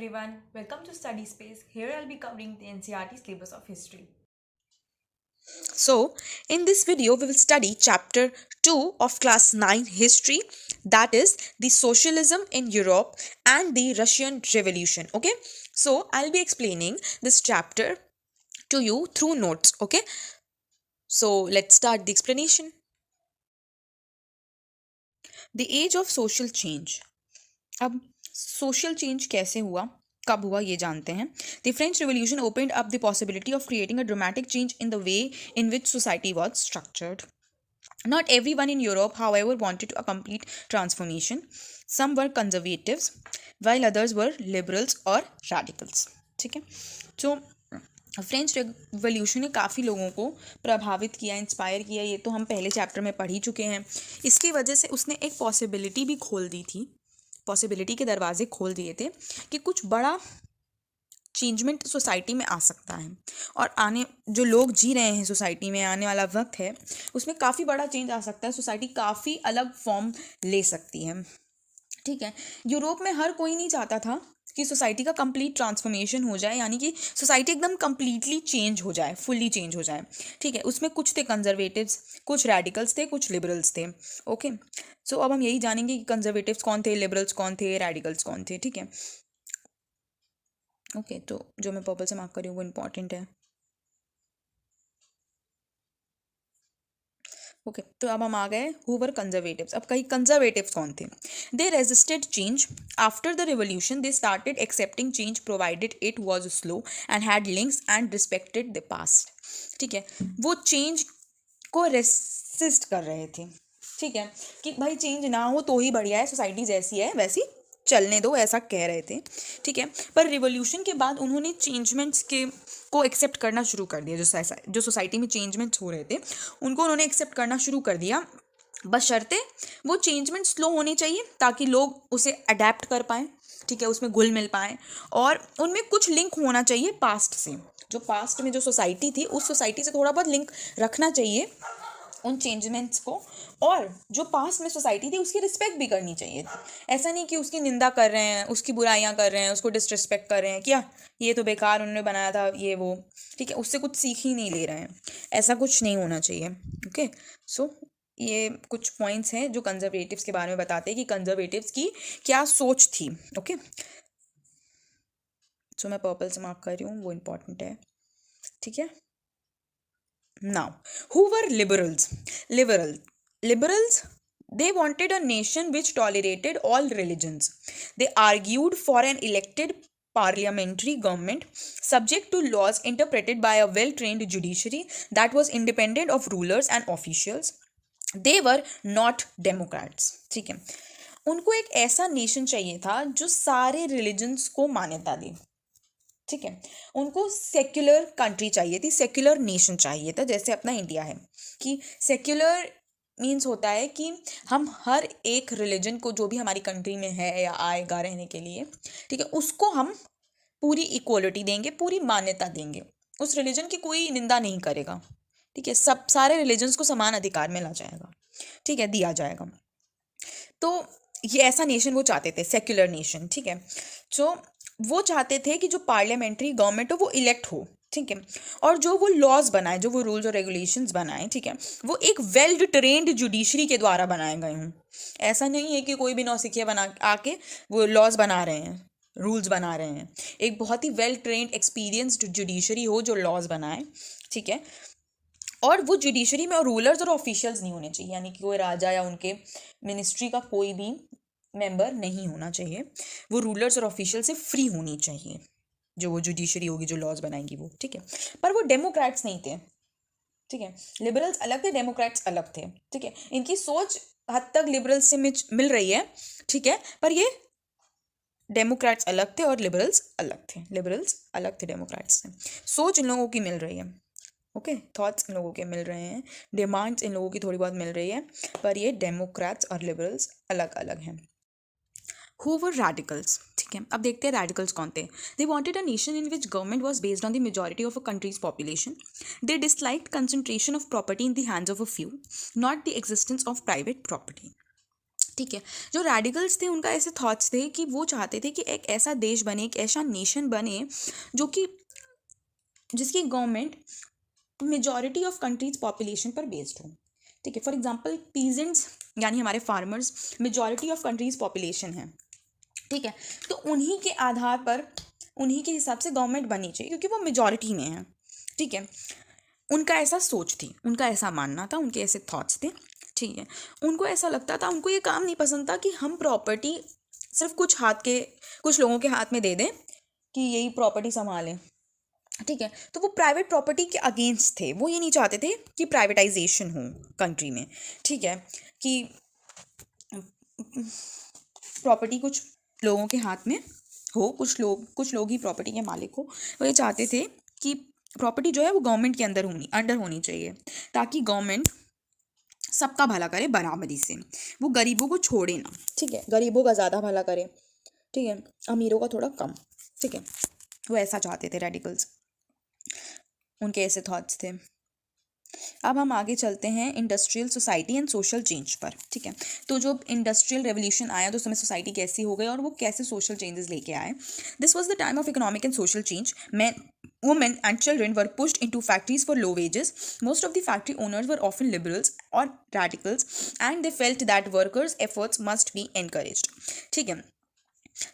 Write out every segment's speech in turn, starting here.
everyone, welcome to Study Space. Here I'll be covering the NCERT syllabus of history. So, in this video, we will study chapter 2 of class 9 history, that is the socialism in Europe and the Russian Revolution. Okay, so I'll be explaining this chapter to you through notes. Okay, so let's start the explanation. The age of social change. अब social change कैसे हुआ, कब हुआ, ये जानते हैं. The French revolution opened up the possibility of creating a dramatic change in the way in which society was structured. Not everyone in Europe, however, wanted a complete transformation. Some were conservatives, while others were liberals or radicals. ठीक है, तो French revolution ने काफ़ी लोगों को प्रभावित किया, inspire किया. ये तो हम पहले चैप्टर में पढ़ ही चुके हैं. इसकी वजह से उसने एक पॉसिबिलिटी भी खोल दी थी, पॉसिबिलिटी के दरवाजे खोल दिए थे कि कुछ बड़ा चेंजमेंट सोसाइटी में आ सकता है. और आने जो लोग जी रहे हैं सोसाइटी में, आने वाला वक्त है उसमें काफ़ी बड़ा चेंज आ सकता है. सोसाइटी काफ़ी अलग फॉर्म ले सकती है. ठीक है, यूरोप में हर कोई नहीं चाहता था कि सोसाइटी का कंप्लीट ट्रांसफॉर्मेशन हो जाए, यानी कि सोसाइटी एकदम कंप्लीटली चेंज हो जाए, फुल्ली चेंज हो जाए. ठीक है, उसमें कुछ थे कंजर्वेटिव्स, कुछ रेडिकल्स थे, कुछ लिबरल्स थे. ओके, सो अब हम यही जानेंगे कि कंजर्वेटिव्स कौन थे, लिबरल्स कौन थे, रेडिकल्स कौन थे. ठीक है, ओके, तो जो मैं पर्पल से मार्क कर रही हूँ वो इम्पॉर्टेंट है. ओके, तो अब हम आ गए हुवर कंजर्वेटिव्स. अब कई कंजर्वेटिव्स कौन थे. They resisted change. After the revolution they started accepting change provided it was slow and had links and respected the past. ठीक है, वो चेंज को रेसिस्ट कर रहे थे. ठीक है, कि भाई चेंज ना हो तो ही बढ़िया है, सोसाइटी जैसी है वैसी चलने दो, ऐसा कह रहे थे. ठीक है, पर रिवोल्यूशन के बाद उन्होंने चेंजमेंट्स के को एक्सेप्ट करना शुरू कर दिया. जो सोसाइटी में चेंजमेंट्स हो रहे थे उनको उन्होंने एक्सेप्ट करना शुरू कर दिया, बशर्ते वो चेंजमेंट स्लो होने चाहिए ताकि लोग उसे अडेप्ट कर पाएँ. ठीक है, उसमें घुल मिल पाएँ, और उनमें कुछ लिंक होना चाहिए पास्ट से. जो पास्ट में जो सोसाइटी थी उस सोसाइटी से थोड़ा बहुत लिंक रखना चाहिए उन चेंजमेंट्स को, और जो पास्ट में सोसाइटी थी उसकी रिस्पेक्ट भी करनी चाहिए थी. ऐसा नहीं कि उसकी निंदा कर रहे हैं, उसकी बुराइयां कर रहे हैं, उसको डिसरिस्पेक्ट कर रहे हैं, क्या ये तो बेकार उन्होंने बनाया था ये वो. ठीक है, उससे कुछ सीख ही नहीं ले रहे हैं. ऐसा कुछ नहीं होना चाहिए. ओके, सो ये कुछ पॉइंट्स हैं जो कंजर्वेटिव्स के बारे में बताते हैं कि कंजर्वेटिव्स की क्या सोच थी. ओके, सो मैं पर्पल से मार्क कर रही हूँ, वो इम्पॉर्टेंट है. ठीक है, now, who were liberals? Liberals, they wanted a nation which tolerated all religions. They argued for an elected parliamentary government subject to laws interpreted by a well-trained judiciary that was independent of rulers and officials. They were not Democrats. ठीक है, उनको एक ऐसा nation चाहिए था जो सारे religions को मान्यता दे. ठीक है, उनको सेक्युलर कंट्री चाहिए थी, सेक्युलर नेशन चाहिए था, जैसे अपना इंडिया है. कि सेक्युलर मीन्स होता है कि हम हर एक रिलीजन को जो भी हमारी कंट्री में है या आएगा रहने के लिए, ठीक है, उसको हम पूरी इक्वलिटी देंगे, पूरी मान्यता देंगे, उस रिलीजन की कोई निंदा नहीं करेगा. ठीक है, सब सारे रिलीजन्स को समान अधिकार मिला जाएगा. ठीक है, दिया जाएगा. तो ये ऐसा नेशन वो चाहते थे, सेक्युलर नेशन. ठीक है, तो वो चाहते थे कि जो पार्लियामेंट्री गवर्नमेंट हो वो इलेक्ट हो. ठीक है, और जो वो लॉज बनाए, जो वो रूल्स और रेगुलेशंस बनाए, ठीक है, वो एक वेल ट्रेंड जुडिशरी के द्वारा बनाए गए हों. ऐसा नहीं है कि कोई भी नौसिखिया बना आके वो लॉज बना रहे हैं, रूल्स बना रहे हैं. एक बहुत ही वेल ट्रेंड एक्सपीरियंस्ड जुडिशरी हो जो लॉज बनाए. ठीक है, और वो जुडिशरी में और रूलर्स और ऑफिशियल्स नहीं होने चाहिए, यानी कि कोई राजा या उनके मिनिस्ट्री का कोई भी मेंबर नहीं होना चाहिए. वो रूलर्स और ऑफिशियल से फ्री होनी चाहिए, जो वो जुडिशरी होगी जो लॉज बनाएंगी वो. ठीक है, पर वो डेमोक्रेट्स नहीं थे. ठीक है, लिबरल्स अलग थे, डेमोक्रेट्स अलग थे. ठीक है, इनकी सोच हद तक लिबरल्स से मिल रही है. ठीक है, पर ये डेमोक्रेट्स अलग थे और लिबरल्स अलग थे. लिबरल्स अलग थे डेमोक्रेट्स से, सोच इन लोगों की मिल रही है. ओके, थॉट्स इन लोगों के मिल रहे हैं, डिमांड्स इन लोगों की थोड़ी बहुत मिल रही है, पर ये डेमोक्रेट्स और लिबरल्स अलग अलग हैं. Who were radicals. ठीक है, अब देखते हैं रेडिकल्स कौन थे. They wanted a nation in which government was based on the majority of a countries population. They disliked concentration of property in the hands of a few, not the existence of private property. ठीक है। जो radicals थे उनका ऐसे thoughts थे कि वो चाहते थे कि एक ऐसा देश बने, एक ऐसा नेशन बने जो कि जिसकी government majority of countries population पर बेस्ड हो। ठीक है, फॉर एग्जांपल पीजेंट्स यानी हमारे farmers majority of countries population है। ठीक है, तो उन्हीं के आधार पर उन्हीं के हिसाब से गवर्नमेंट बननी चाहिए क्योंकि वो मेजॉरिटी में है। ठीक है, उनका ऐसा सोच थी, उनका ऐसा मानना था, उनके ऐसे थॉट्स थे। ठीक है, उनको ऐसा लगता था, उनको ये काम नहीं पसंद था कि हम प्रॉपर्टी सिर्फ कुछ लोगों के हाथ में दे दें कि यही प्रॉपर्टी संभालें। ठीक है, तो वो प्राइवेट प्रॉपर्टी के अगेंस्ट थे। वो ये नहीं चाहते थे कि प्राइवेटाइजेशन हो कंट्री में। ठीक है, कि प्रॉपर्टी कुछ लोगों के हाथ में हो, कुछ लोग ही प्रॉपर्टी के मालिक हो। वो ये चाहते थे कि प्रॉपर्टी जो है वो गवर्नमेंट के अंडर होनी चाहिए ताकि गवर्नमेंट सबका भला करे बराबरी से, वो गरीबों को छोड़े ना। ठीक है, गरीबों का ज़्यादा भला करे, ठीक है, अमीरों का थोड़ा कम। ठीक है, वो ऐसा चाहते थे रेडिकल्स, उनके ऐसे थॉट्स थे। अब हम आगे चलते हैं industrial society and social change पर। ठीक है, तो जो इंडस्ट्रियल रेवोल्यूशन आया तो उस समय सोसाइटी कैसी हो गई और वो कैसे सोशल चेंजेस लेके आए। This was the time of economic and social change. Women and children were pushed into factories for low wages. Most of the factory owners were often liberals or radicals, and they felt that workers' efforts must be encouraged. ठीक है,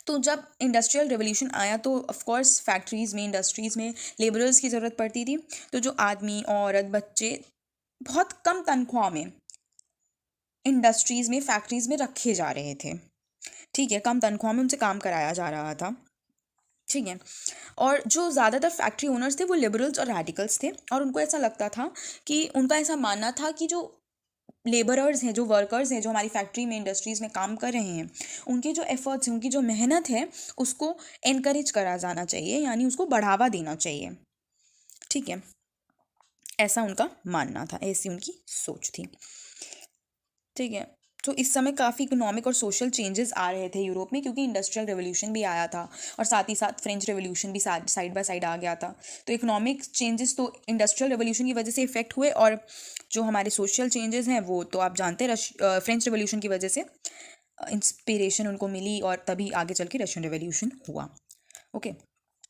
तो जब industrial revolution आया तो of course factories में, industries में labourers की ज़रूरत पड़ती थी। तो जो आदमी, औरत, बच्चे बहुत कम तनख्वाह में इंडस्ट्रीज़ में, फैक्ट्रीज़ में रखे जा रहे थे। ठीक है, कम तनख्वाह में उनसे काम कराया जा रहा था। ठीक है, और जो ज़्यादातर फैक्ट्री ओनर्स थे वो लिबरल्स और रेडिकल्स थे, और उनको ऐसा लगता था कि उनका ऐसा मानना था कि जो लेबरर्स हैं, जो वर्कर्स हैं, जो हमारी फैक्ट्री में, इंडस्ट्रीज़ में काम कर रहे हैं, उनके जो एफर्ट्स हैं, उनकी जो मेहनत है, उसको एनकरेज करा जाना चाहिए, यानी उसको बढ़ावा देना चाहिए। ठीक है, ऐसा उनका मानना था, ऐसी उनकी सोच थी। ठीक है, तो इस समय काफ़ी इकोनॉमिक और सोशल चेंजेस आ रहे थे यूरोप में क्योंकि इंडस्ट्रियल रेवोल्यूशन भी आया था और साथ ही साथ फ्रेंच रेवोल्यूशन भी साइड बाय साइड आ गया था। तो इकोनॉमिक चेंजेस तो इंडस्ट्रियल रेवोल्यूशन की वजह से इफेक्ट हुए, और जो हमारे सोशल चेंजेस हैं वो तो आप जानते हैं फ्रेंच रेवोल्यूशन की वजह से इंस्पिरेशन उनको मिली और तभी आगे चल के रशियन रेवोल्यूशन हुआ। ओके,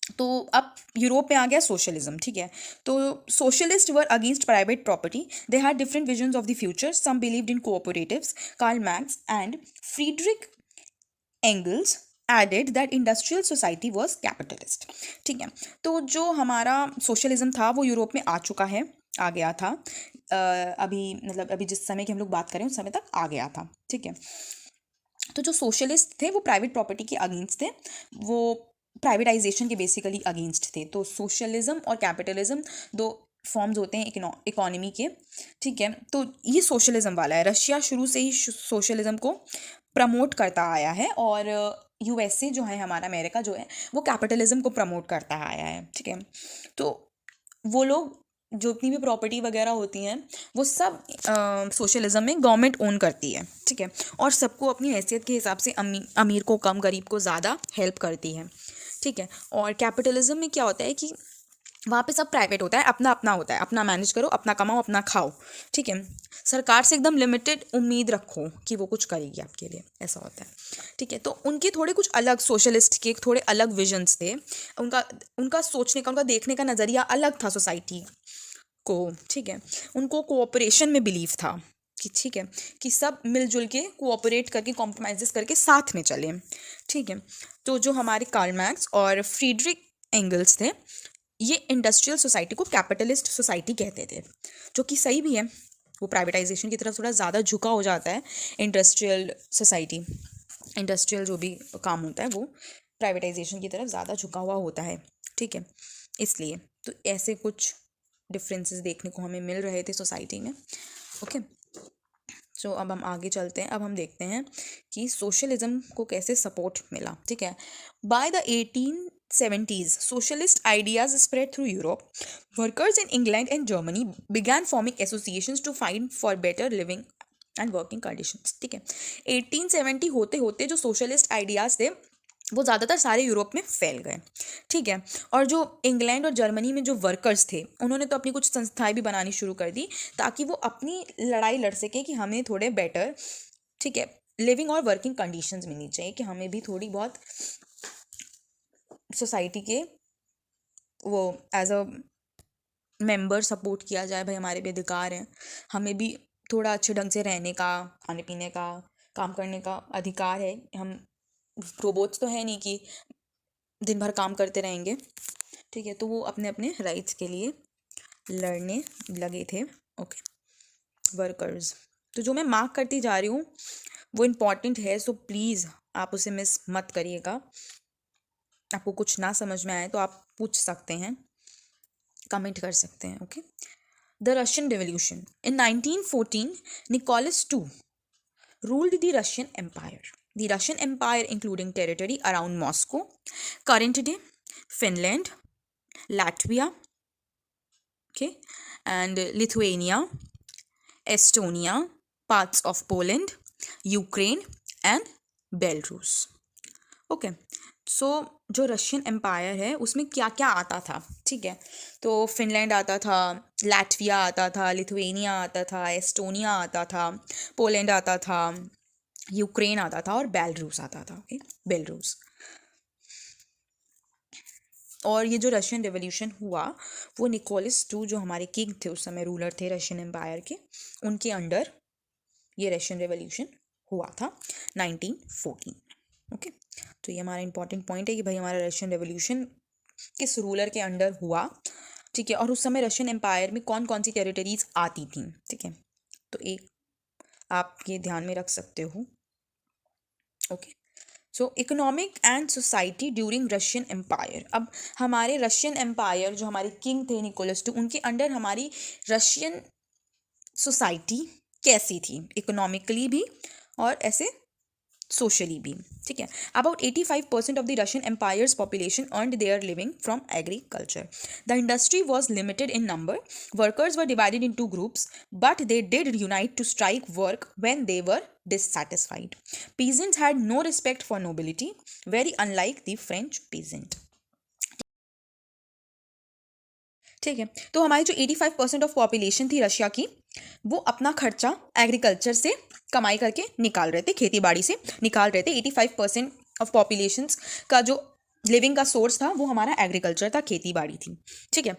तो अब यूरोप में आ गया सोशलिज्म। ठीक है, तो socialist were against private property. They had different visions of the future. Some believed in cooperatives. Karl Marx and Friedrich Engels added that industrial society was capitalist. ठीक है, तो जो हमारा सोशलिज्म था वो यूरोप में आ चुका है, आ गया था। अभी जिस समय की हम लोग बात करें उस समय तक आ गया था। ठीक है, तो जो सोशलिस्ट थे वो प्राइवेट प्रॉपर्टी के अगेंस्ट थे, वो प्राइवेटाइजेशन के बेसिकली अगेंस्ट थे। तो सोशलिज्म और कैपिटलिज्म दो फॉर्म्स होते हैं इकोनॉमी के। ठीक है, तो ये सोशलिज्म वाला है। रशिया शुरू से ही सोशलिज्म को प्रमोट करता आया है, और यूएसए जो है, हमारा अमेरिका जो है, वो कैपिटलिज्म को प्रमोट करता आया है। ठीक है, तो वो लोग जो जितनी भी प्रॉपर्टी वगैरह होती हैं वो सब सोशलिज्म में गवर्नमेंट ओन करती है। ठीक है, और सबको अपनी हैसियत के हिसाब से अमीर को कम, गरीब को ज़्यादा हेल्प करती है। ठीक है, और कैपिटलिज्म में क्या होता है कि वहाँ पे सब प्राइवेट होता है, अपना अपना होता है, अपना मैनेज करो, अपना कमाओ, अपना खाओ। ठीक है, सरकार से एकदम लिमिटेड उम्मीद रखो कि वो कुछ करेगी आपके लिए, ऐसा होता है। ठीक है, तो उनके थोड़े कुछ अलग, सोशलिस्ट के थोड़े अलग विजन्स थे। उनका सोचने का, उनका देखने का नज़रिया अलग था सोसाइटी को। ठीक है, उनको कोऑपरेशन में बिलीव था कि ठीक है कि सब मिलजुल के कोऑपरेट करके, कॉम्प्रोमाइज़ करके साथ में चलें। ठीक है, तो जो हमारे कार्ल मैक्स और फ्रीडरिक एंगल्स थे, ये इंडस्ट्रियल सोसाइटी को कैपिटलिस्ट सोसाइटी कहते थे, जो कि सही भी है। वो प्राइवेटाइजेशन की तरफ थोड़ा ज़्यादा झुका हो जाता है इंडस्ट्रियल सोसाइटी। इंडस्ट्रियल जो भी काम होता है वो प्राइवेटाइजेशन की तरफ ज़्यादा झुका हुआ होता है। ठीक है, इसलिए तो ऐसे कुछ डिफरेंसेस देखने को हमें मिल रहे थे सोसाइटी में। ओके, सो अब हम आगे चलते हैं। अब हम देखते हैं कि सोशलिज्म को कैसे सपोर्ट मिला। ठीक है, by the 1870s socialist ideas spread through Europe. Workers in England and Germany began forming associations to fight for better living and working conditions. ठीक है, 1870 होते होते जो सोशलिस्ट आइडियाज़ थे वो ज़्यादातर सारे यूरोप में फैल गए। ठीक है, और जो इंग्लैंड और जर्मनी में जो वर्कर्स थे उन्होंने तो अपनी कुछ संस्थाएं भी बनानी शुरू कर दी ताकि वो अपनी लड़ाई लड़ सके कि हमें थोड़े बेटर, ठीक है, लिविंग और वर्किंग कंडीशंस मिलनी चाहिए कि हमें भी थोड़ी बहुत सोसाइटी के वो एज अ मेंबर सपोर्ट किया जाए, भाई हमारे भी अधिकार हैं, हमें भी थोड़ा अच्छे ढंग से रहने का, खाने पीने का, काम करने का अधिकार है। हम रोबोट्स तो है नहीं कि दिन भर काम करते रहेंगे, ठीक है। तो वो अपने अपने राइट्स के लिए लड़ने लगे थे। Okay, workers. तो जो मैं मार्क करती जा रही हूँ वो इम्पॉर्टेंट है, सो प्लीज़ आप उसे मिस मत करिएगा। आपको कुछ ना समझ में आए तो आप पूछ सकते हैं, कमेंट कर सकते हैं। Okay, the Russian revolution in 1914, Nicholas two ruled the Russian Empire. The Russian Empire, including territory around Moscow, current day Finland, Latvia, okay, and Lithuania, Estonia, parts of Poland, Ukraine, and Belarus. Okay, so जो Russian empire है उसमें क्या क्या आता था, ठीक है। तो फिनलैंड आता था, लैटविया आता था, लिथुएनिया आता था, एस्टोनिया आता था, पोलैंड आता था, यूक्रेन आता था और बेलारूस आता था। Okay, Belarus. और ये जो रशियन रेवोल्यूशन हुआ वो निकोलस टू, जो हमारे किंग थे उस समय, रूलर थे रशियन एम्पायर के, उनके अंडर ये रशियन रेवोल्यूशन हुआ था 1914। ओके, तो ये हमारा इंपॉर्टेंट पॉइंट है कि भाई हमारा रशियन रेवोल्यूशन किस रूलर के अंडर हुआ, ठीक है। और उस समय रशियन एम्पायर में कौन कौन सी टेरिटरीज आती थी, ठीक है। तो एक आप ये ध्यान में रख सकते हो। Okay, so economic and society during Russian empire. अब हमारे रशियन एम्पायर जो हमारे किंग थे निकोलस टू, उनके अंडर हमारी रशियन सोसाइटी कैसी थी, इकोनॉमिकली भी और ऐसे सोशली भी, ठीक है। About 85% of the Russian empire's population earned their living from agriculture. The industry was limited in number, workers were divided into groups, but they did unite to strike work when they were dissatisfied. Peasants had no respect for nobility, very unlike the French peasant. ठीक है, तो हमारी जो 85% of population थी Russia की, वो अपना खर्चा एग्रीकल्चर से कमाई करके निकाल रहे थे, खेती बाड़ी से निकाल रहे थे। 85% ऑफ पॉपुलेशन का जो लिविंग का सोर्स था वो हमारा एग्रीकल्चर था, खेती बाड़ी थी, ठीक है।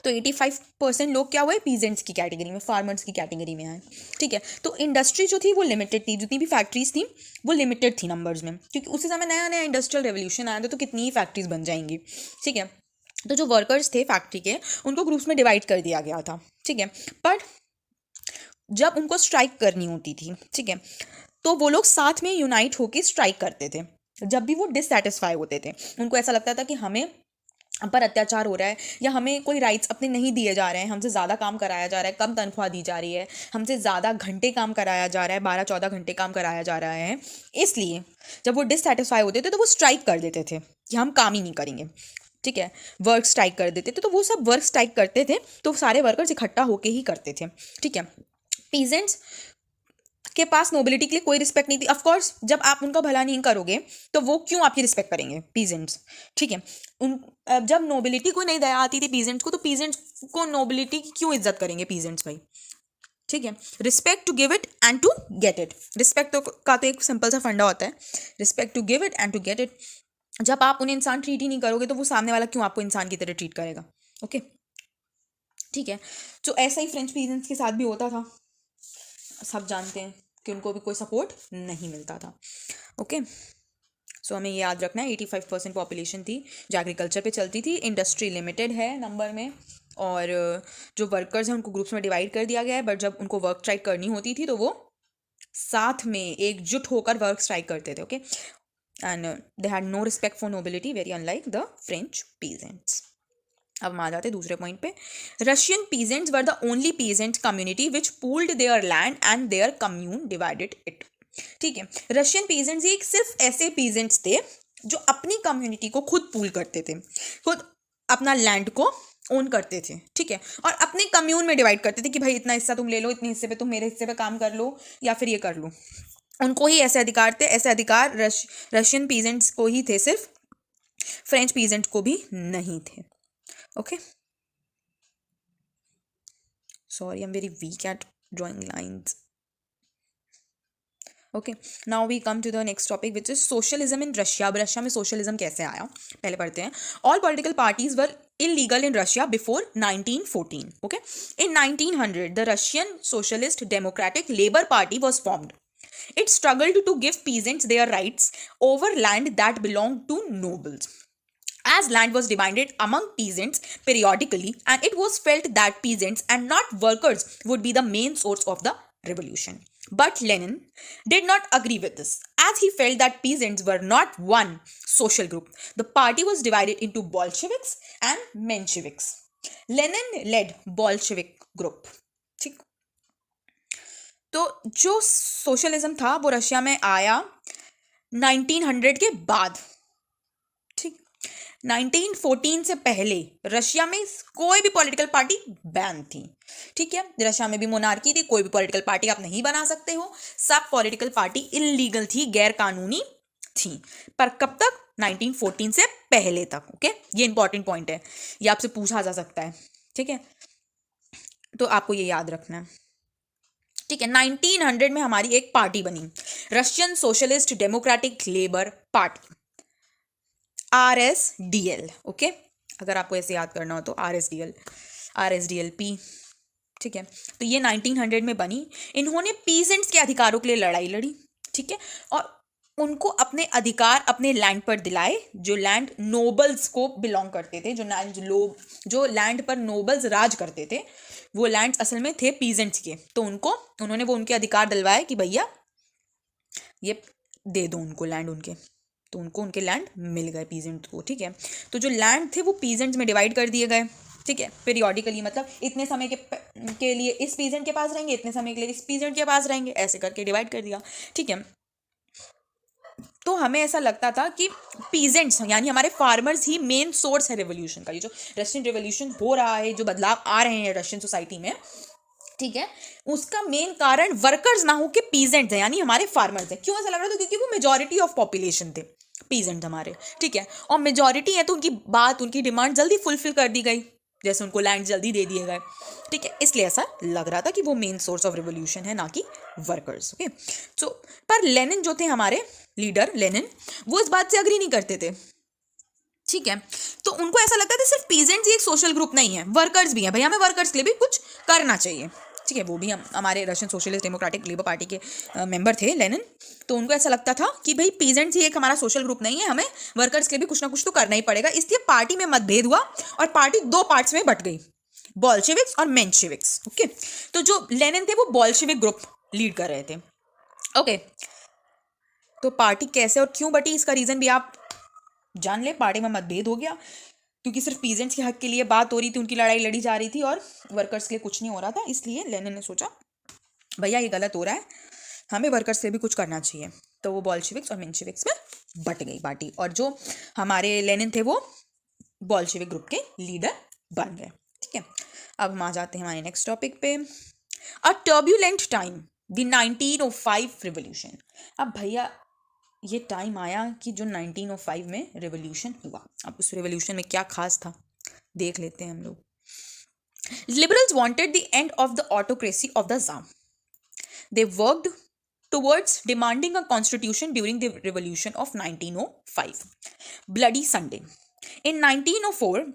तो 85% लोग क्या हुए, पीजेंट्स की कैटेगरी में, फार्मर्स की कैटेगरी में आए, ठीक है। तो इंडस्ट्री जो थी वो लिमिटेड थी, जितनी भी फैक्ट्रीज थी वो लिमिटेड थी नंबर्स में, क्योंकि उसी समय नया नया इंडस्ट्रियल रेवोल्यूशन आया था, तो कितनी ही फैक्ट्रीज बन जाएंगी, ठीक है। तो जो वर्कर्स थे फैक्ट्री के, उनको ग्रुप्स में डिवाइड कर दिया गया था, ठीक है। पर जब उनको स्ट्राइक करनी होती थी, ठीक है, तो वो लोग साथ में यूनाइट होकर स्ट्राइक करते थे। जब भी वो डिससेटिस्फाई होते थे, उनको ऐसा लगता था कि हमें हम पर अत्याचार हो रहा है, या हमें कोई राइट्स अपने नहीं दिए जा रहे हैं, हमसे ज़्यादा काम कराया जा रहा है, कम तनख्वाह दी जा रही है, हमसे ज़्यादा घंटे काम कराया जा रहा है, 12-14 घंटे काम कराया जा रहा है, इसलिए जब वो डिससेटिस्फाई होते थे तो वो स्ट्राइक कर देते थे कि हम काम ही नहीं करेंगे, ठीक है। वर्क स्ट्राइक कर देते थे, तो वो सब वर्क स्ट्राइक करते थे, तो सारे वर्कर्स इकट्ठा होके ही करते थे, ठीक है। पीजेंट्स के पास नोबिलिटी के लिए कोई रिस्पेक्ट नहीं थी। ऑफ कोर्स जब आप उनका भला नहीं करोगे तो वो क्यों आपकी रिस्पेक्ट करेंगे, पीजेंट्स, ठीक है। उन जब नोबिलिटी को नहीं दया आती थी पीजेंट्स को, तो पीजेंट्स को नोबिलिटी की क्यों इज्जत करेंगे पीजेंट्स भाई, ठीक है। Respect to give it and to get it. Respect का तो एक सिंपल सा फंडा होता है, respect to give it and to get it. जब आप उन्हें इंसान ट्रीट ही नहीं करोगे तो वो सामने वाला क्यों आपको इंसान की तरह ट्रीट करेगा, ओके, ठीक है। तो ऐसा ही फ्रेंच पीजेंट्स के साथ भी होता था, सब जानते हैं कि उनको भी कोई सपोर्ट नहीं मिलता था, ओके। सो हमें ये याद रखना है, 85% पॉपुलेशन थी जो एग्रीकल्चर पे चलती थी, इंडस्ट्री लिमिटेड है नंबर में, और जो वर्कर्स हैं उनको ग्रुप्स में डिवाइड कर दिया गया है, बट जब उनको वर्क स्ट्राइक करनी होती थी तो वो साथ में एकजुट होकर वर्क स्ट्राइक करते थे, okay. And they had no respect for nobility, very unlike the French peasants. अब हम आ जाते हैं दूसरे पॉइंट पे। Russian peasants were the only peasant community which pooled their land and their commune divided it, ठीक है। रशियन पीजेंट्स एक सिर्फ ऐसे पीजेंट्स थे जो अपनी कम्युनिटी को खुद पूल करते थे, खुद अपना लैंड को ओन करते थे, ठीक है, और अपने कम्यून में डिवाइड करते थे कि भाई इतना हिस्सा तुम ले लो, इतने हिस्से पे तुम मेरे हिस्से पे काम कर लो, या फिर ये कर लो। उनको ही ऐसे अधिकार थे, ऐसे अधिकार रशियन पीजेंट्स को ही थे, सिर्फ फ्रेंच पीजेंट को भी नहीं थे, okay. Sorry, I'm very weak at drawing lines. Okay, now we come to the next topic which is socialism in Russia. अब रशिया में सोशलिज्म कैसे आया पहले पढ़ते हैं. All political parties were illegal in Russia before 1914. Okay, in 1900 the Russian Socialist Democratic Labour Party was formed. It struggled to give peasants their rights over land that belonged to nobles, as land was divided among peasants periodically, and it was felt that peasants and not workers would be the main source of the revolution. But Lenin did not agree with this, as he felt that peasants were not one social group. The party was divided into Bolsheviks and Mensheviks. Lenin led Bolshevik group. ठीक, तो जो socialism था वो Russia में आया 1900 के बाद. ठीक, 1914 से पहले रशिया में कोई भी पॉलिटिकल पार्टी बैन थी. ठीक है, रशिया में भी मोनार्की थी, कोई भी पॉलिटिकल पार्टी आप नहीं बना सकते हो. सब पॉलिटिकल पार्टी इलीगल थी, गैर कानूनी थी. पर कब तक? 1914 से पहले तक. ओके, ये इंपॉर्टेंट पॉइंट है, ये आपसे पूछा जा सकता है. ठीक है, तो आपको ये याद रखना है. ठीक है, 1900 में हमारी एक पार्टी बनी, Russian socialist democratic labour party, RSDL. Okay, अगर आपको ऐसे याद करना हो तो RSDL, RSDLP. ठीक है, तो ये 1900 में बनी. इन्होंने पीजेंट्स के अधिकारों के लिए लड़ाई लड़ी. ठीक है, और उनको अपने अधिकार अपने लैंड पर दिलाए, जो लैंड नोबल्स को बिलोंग करते थे, जो लैंड पर नोबल्स राज करते थे, वो लैंड असल में थे पीजेंट्स के. तो उन्होंने वो उनके अधिकार दिलवाए कि भैया ये दे दो उनको लैंड उनके. तो उनको उनके लैंड मिल गए पीजेंट को. ठीक है, तो जो लैंड थे वो पीजेंट्स में डिवाइड कर दिए गए. ठीक है, पीरियोडिकली, मतलब इतने समय के लिए इस पीजेंट के पास रहेंगे, इतने समय के लिए इस पीजेंट के पास रहेंगे, ऐसे करके डिवाइड कर दिया. ठीक है, तो हमें ऐसा लगता था कि पीजेंट्स यानी हमारे फार्मर्स ही मेन सोर्स है रेवोल्यूशन का. ये जो रशियन रेवोल्यूशन हो रहा है, जो बदलाव आ रहे हैं रशियन सोसाइटी में, ठीक है, उसका मेन कारण वर्कर्स ना हो के पीजेंट्स हैं, यानी हमारे फार्मर्स हैं. क्यों ऐसा लग रहा था? क्योंकि वो मेजॉरिटी ऑफ पॉपुलेशन थे पीजेंट हमारे. ठीक है, और मेजॉरिटी है तो उनकी डिमांड जल्दी फुलफिल कर दी गई, जैसे उनको लैंड जल्दी दे दिए गए. ठीक है, इसलिए ऐसा लग रहा था कि वो मेन सोर्स ऑफ रिवोल्यूशन है, ना कि वर्कर्स. ओके, सो पर लेनिन जो थे हमारे लीडर लेनिन, वो इस बात से अग्री नहीं करते थे. ठीक है, तो उनको ऐसा लगता था सिर्फ पीजेंट्स ही एक सोशल ग्रुप नहीं है, वर्कर्स भी हैं. भैया हमें वर्कर्स के लिए भी कुछ करना चाहिए. ठीक है, वो भी हमारे Russian socialist democratic labour party के मेंबर थे लेनिन. तो उनको ऐसा लगता था कि भाई पीजेंट्स ही एक हमारा सोशल ग्रुप नहीं है, हमें वर्कर्स के लिए भी कुछ ना कुछ तो करना ही पड़ेगा. इसलिए पार्टी में मतभेद हुआ और पार्टी दो पार्ट्स में बट गई, बॉल्शेविक्स और मेंशेविक्स. ओके, तो जो लेनिन थे वो बॉल्शेविक ग्रुप लीड कर रहे थे. ओके, तो पार्टी कैसे और क्यों बटी, इसका रीजन भी आप जान ले. पार्टी में मतभेद हो गया क्योंकि सिर्फ पीजेंट्स के हक के लिए बात हो रही थी, उनकी लड़ाई लड़ी जा रही थी और वर्कर्स के लिए कुछ नहीं हो रहा था. इसलिए लेनिन ने सोचा भैया ये गलत हो रहा है, हमें वर्कर्स के लिए भी कुछ करना चाहिए. तो वो बॉल्शेविक्स और मेंशेविक्स में बट गई पार्टी, और जो हमारे लेनिन थे वो बॉल्शेविक ग्रुप के लीडर बन गए. ठीक है, अब हम आ जाते हैं हमारे नेक्स्ट टॉपिक पे. अ टर्ब्यूलेंट टाइम, द 1905 रिवोल्यूशन. अब भैया ये टाइम आया कि जो 1905 में रेवोल्यूशन हुआ. अब उस रेवोल्यूशन में क्या खास था देख लेते हैं हम लोग. Liberals wanted the end of the autocracy of the Tsar. They worked towards demanding a constitution during the revolution of 1905. Bloody Sunday. In 1904,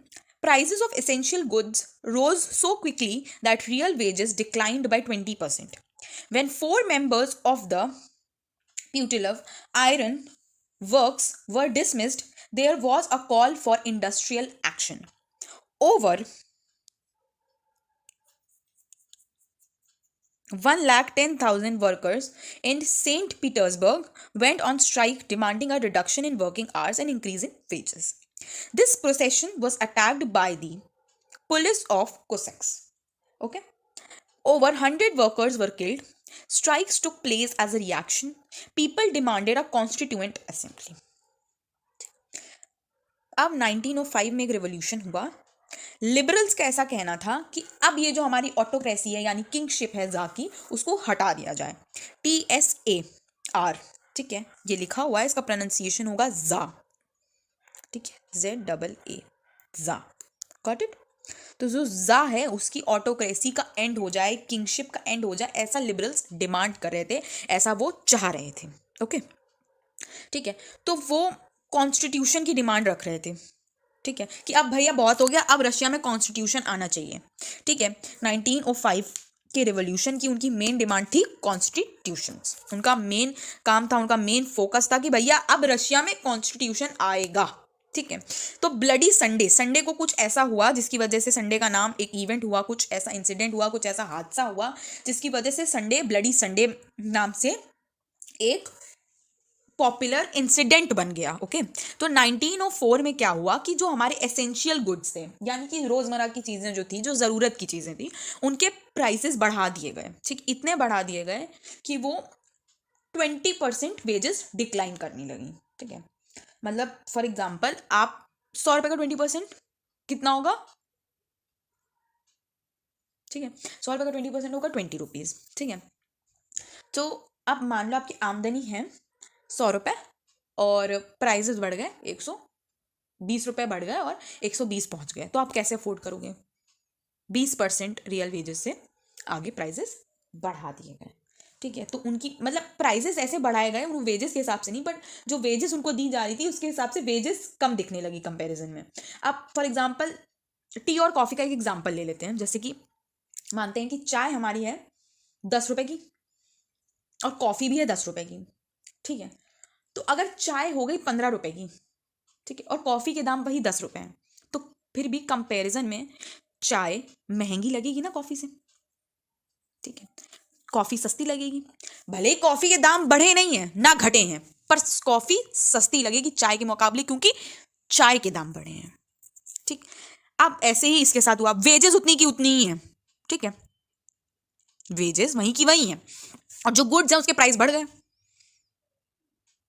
prices of essential goods rose so quickly that real wages declined by 20%. When 4 members of the Putilov Iron Works were dismissed, there was a call for industrial action. Over 110,000 workers in St. Petersburg went on strike demanding a reduction in working hours and increase in wages. This procession was attacked by the police of Cossacks. Okay? Over 100 workers were killed. Strikes took place as a reaction. People demanded a constituent assembly. अब 1905 में एक revolution हुआ. Liberals का ऐसा कहना था कि अब ये जो हमारी ऑटोक्रेसी है यानी किंगशिप है ज़ा की, उसको हटा दिया जाए. TSAR. ठीक है, ये लिखा हुआ है, इसका प्रोनाउंसिएशन होगा ज़ा. ठीक है, ZAA, ज़ा. Got it. तो जो जा है उसकी ऑटोक्रेसी का एंड हो जाए, किंगशिप का एंड हो जाए, ऐसा लिबरल्स डिमांड कर रहे थे, ऐसा वो चाह रहे थे। ओके, ठीक है। तो वो कॉन्स्टिट्यूशन की डिमांड रख रहे थे, ठीक है, कि अब भैया बहुत हो गया, अब रशिया में कॉन्स्टिट्यूशन आना चाहिए, ठीक है। 1905 के रिवॉल्यूशन की उनकी मेन डिमांड थी कॉन्स्टिट्यूशन। उनका मेन काम था, उनका मेन फोकस था कि भैया अब रशिया में कॉन्स्टिट्यूशन आएगा, ठीक है। तो ब्लडी संडे, संडे को कुछ ऐसा हुआ जिसकी वजह से संडे का नाम, एक इवेंट हुआ, कुछ ऐसा इंसिडेंट हुआ, कुछ ऐसा हादसा हुआ जिसकी वजह से संडे, ब्लडी संडे नाम से एक पॉपुलर इंसिडेंट बन गया। ओके, तो 1904 में क्या हुआ कि जो हमारे एसेंशियल गुड्स थे, यानी कि रोजमर्रा की चीजें जो थी, जो जरूरत की चीजें थी, उनके प्राइसेस बढ़ा दिए गए, ठीक, इतने बढ़ा दिए गए कि वो 20% वेजेस डिक्लाइन करने लगी, ठीक है। मतलब फॉर एग्जाम्पल, आप 100 रुपए का 20% कितना होगा, ठीक है, 100 रुपए का 20% होगा 20 रुपीज, ठीक है। तो अब मान लो आपकी आमदनी है 100 रुपए और प्राइजेस बढ़ गए, 120 रुपए बढ़ गए और 120 पहुंच गए, तो आप कैसे अफोर्ड करोगे? 20% रियल वेजेस से आगे प्राइजेस बढ़ा दिए गए, ठीक है। तो उनकी मतलब प्राइजेस ऐसे बढ़ाए गए उन वेजेस के हिसाब से नहीं, बट जो वेजेस उनको दी जा रही थी उसके हिसाब से वेजेस कम दिखने लगी कंपैरिजन में। आप फॉर एग्जांपल टी और कॉफ़ी का एक एग्जांपल ले लेते हैं। जैसे कि मानते हैं कि चाय हमारी है 10 रुपए की और कॉफ़ी भी है 10 रुपए की, ठीक है। तो अगर चाय हो गई 15 रुपए की, ठीक है, और कॉफ़ी के दाम वही 10 रुपए हैं, तो फिर भी कंपैरिजन में चाय महंगी लगेगी ना कॉफ़ी से, ठीक है। कॉफ़ी सस्ती लगेगी, भले ही कॉफ़ी के दाम बढ़े नहीं है ना घटे हैं, पर कॉफ़ी सस्ती लगेगी चाय के मुकाबले, क्योंकि चाय के दाम बढ़े हैं, ठीक। अब ऐसे ही इसके साथ हुआ, वेजेस उतनी की उतनी ही है, ठीक है, वेजेस वहीं की वही है, और जो गुड्स हैं उसके प्राइस बढ़ गए,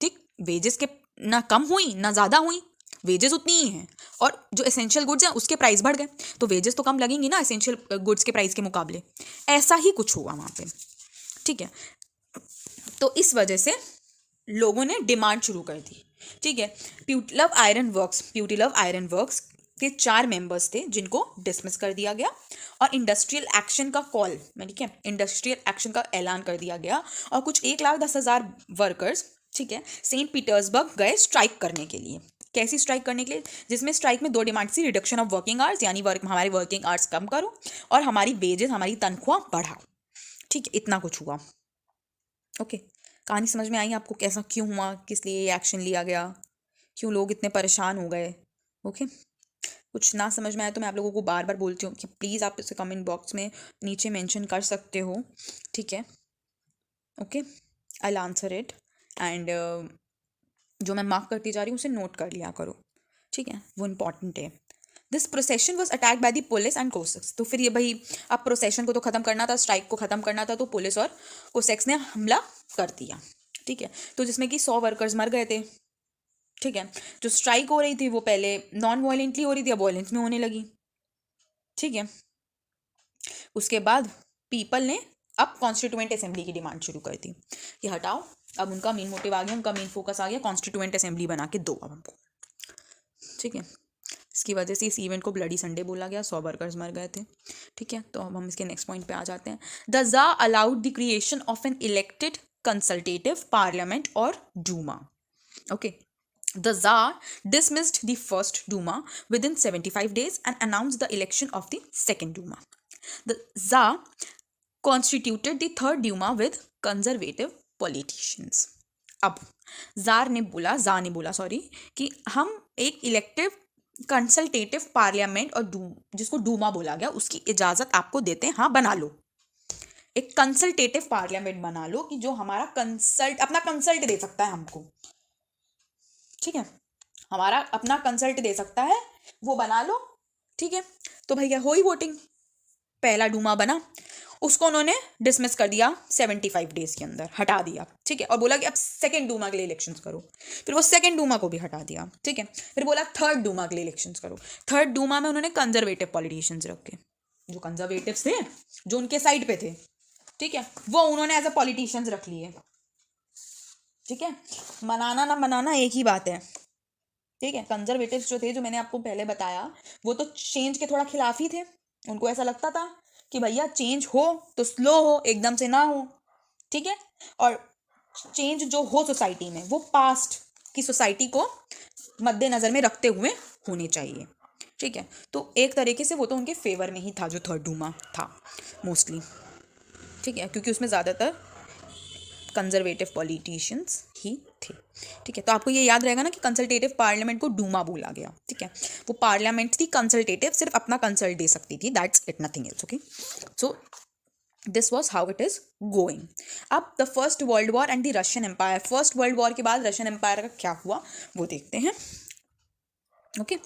ठीक। वेजेस के ना कम हुई ना ज़्यादा हुई, वेजेस उतनी ही हैं, और जो एसेंशियल गुड्स हैं उसके प्राइस बढ़ गए, तो वेजेस तो कम लगेंगी ना एसेंशियल गुड्स के प्राइस के मुकाबले। ऐसा ही कुछ हुआ वहाँ पे, ठीक है। तो इस वजह से लोगों ने डिमांड शुरू कर दी, ठीक है। प्यूटिलव आयरन वर्क्स के 4 मेंबर्स थे जिनको डिसमिस कर दिया गया, और इंडस्ट्रियल एक्शन का कॉल, ठीक है, इंडस्ट्रियल एक्शन का ऐलान कर दिया गया, और कुछ 1,10,000 वर्कर्स, ठीक है, सेंट पीटर्सबर्ग गए स्ट्राइक करने के लिए। कैसी स्ट्राइक करने के लिए? जिसमें स्ट्राइक में 2 डिमांड थी, रिडक्शन ऑफ वर्किंग आवर्स, यानी हमारे वर्किंग आवर्स कम करो, और हमारी वेजेस, हमारी तनख्वाह बढ़ाओ, ठीक है। इतना कुछ हुआ। ओके, कहानी समझ में आई आपको? कैसा क्यों हुआ, किस लिए ये एक्शन लिया गया, क्यों लोग इतने परेशान हो गए? ओके, कुछ ना समझ में आया तो मैं आप लोगों को बार बार बोलती हूँ कि प्लीज़ आप इसे कमेंट बॉक्स में नीचे मेंशन कर सकते हो, ठीक है। Okay, I will answer it, and जो मैं मार्क करती जा रही हूँ उसे नोट कर लिया करो, ठीक है, वो इम्पॉर्टेंट है। This procession was attack by the police and Cossacks. तो फिर ये भाई, अब प्रोसेशन को तो ख़त्म करना था, स्ट्राइक को ख़त्म करना था, तो पुलिस और कोसेक्स ने हमला कर दिया, ठीक है। तो जिसमें कि 100 वर्कर्स मर गए थे, ठीक है। जो स्ट्राइक हो रही थी वो पहले नॉन वायलेंटली हो रही थी, अब वायलेंस में होने लगी, ठीक है। उसके बाद पीपल ने अब कॉन्स्टिट्यूएंट असेंबली की डिमांड शुरू कर दी कि हटाओ, अब उनका मेन मोटिव आ गया, उनका मेन फोकस आ गया, कॉन्स्टिट्यूएंट असेंबली बना के दो अब हमको, ठीक है। इसकी वजह से इस इवेंट को ब्लडी संडे बोला गया, 100 वर्कर्स मर गए थे, ठीक है। तो अब हम इसके नेक्स्ट पॉइंट पे आ जाते हैं। The tsar allowed the creation of an elected consultative parliament और Duma. Okay, the Tsar dismissed the first Duma within 75 days and announced the election of the second Duma. The Tsar constituted the third Duma with conservative politicians. अब jar ने बोला कि हम एक elective consultative parliament और जिसको डूमा बोला गया उसकी इजाज़त आपको देते हैं, हाँ बना लो, एक कंसल्टेटिव पार्लियामेंट बना लो कि जो हमारा अपना कंसल्ट दे सकता है हमको, ठीक है, हमारा अपना कंसल्ट दे सकता है, वो बना लो, ठीक है। तो भैया हो ही वोटिंग, पहला डूमा बना, उसको उन्होंने डिसमिस कर दिया 75 डेज के अंदर, हटा दिया, ठीक है, और बोला कि अब सेकंड डूमा के लिए इलेक्शंस करो। फिर वो सेकंड डूमा को भी हटा दिया, ठीक है। फिर बोला थर्ड डूमा के लिए इलेक्शंस करो। थर्ड डूमा में उन्होंने कंजर्वेटिव पॉलिटिशियंस रखे, जो कंजर्वेटिव्स थे, जो उनके साइड पे थे, ठीक है, वो उन्होंने एज अ पॉलिटिशियंस रख लिए, ठीक है। मनाना ना मनाना एक ही बात है, ठीक है। कंजर्वेटिव्स जो थे, जो मैंने आपको पहले बताया, वो तो चेंज के थोड़ा खिलाफ ही थे। उनको ऐसा लगता था कि भैया चेंज हो तो स्लो हो, एकदम से ना हो, ठीक है। और चेंज जो हो सोसाइटी में, वो पास्ट की सोसाइटी को मद्देनजर में रखते हुए होने चाहिए, ठीक है। तो एक तरीके से वो तो उनके फेवर में ही था, जो थर्ड डूमा था मोस्टली, ठीक है, क्योंकि उसमें ज़्यादातर कंजर्वेटिव पॉलिटिशियंस ही थे, ठीक है। तो आपको ये याद रहेगा ना कि कंसल्टेटिव पार्लियामेंट को डूमा बोला गया, ठीक है। वो पार्लियामेंट थी कंसल्टेटिव, सिर्फ अपना कंसल्ट दे सकती थी, that's it, nothing else, okay. So this was how it is going. अब the First World War and the Russian empire, First World War के बाद रशियन एम्पायर का क्या हुआ वो देखते हैं, okay.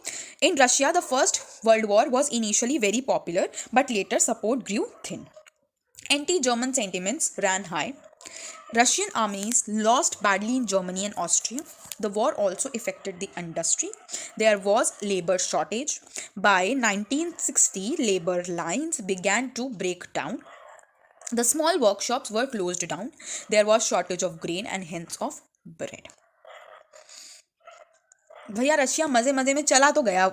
In Russia, the first world war was initially very popular, but later support grew thin. Anti-German sentiments ran high. Russian armies lost badly in Germany and Austria. The war also affected the industry. There was labor shortage. By 1960, labor lines began to break down. The small workshops were closed down. There was shortage of grain and hence of bread. भैया Russia मज़े मज़े में चला तो गया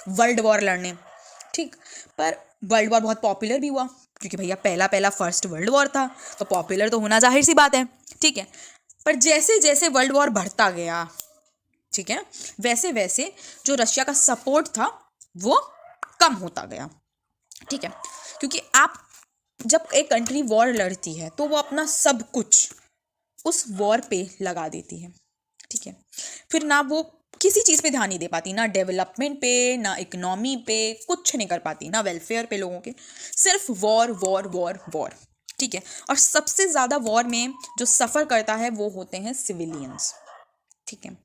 world war लड़ने, ठीक, पर वर्ल्ड वॉर बहुत पॉपुलर भी हुआ, क्योंकि भैया पहला फर्स्ट वर्ल्ड वॉर था, तो पॉपुलर तो होना जाहिर सी बात है, ठीक है। पर जैसे जैसे वर्ल्ड वॉर बढ़ता गया, ठीक है, वैसे वैसे जो रशिया का सपोर्ट था वो कम होता गया, ठीक है। क्योंकि आप जब एक कंट्री वॉर लड़ती है तो वो अपना सब कुछ उस वॉर पे लगा देती है, ठीक है। फिर ना वो किसी चीज़ पे ध्यान नहीं दे पाती, ना डेवलपमेंट पे, ना इकोनॉमी पे, कुछ नहीं कर पाती, ना वेलफेयर पे लोगों के, सिर्फ वॉर वॉर वॉर वॉर, ठीक है। और सबसे ज़्यादा वॉर में जो सफ़र करता है वो होते हैं सिविलियंस, ठीक है।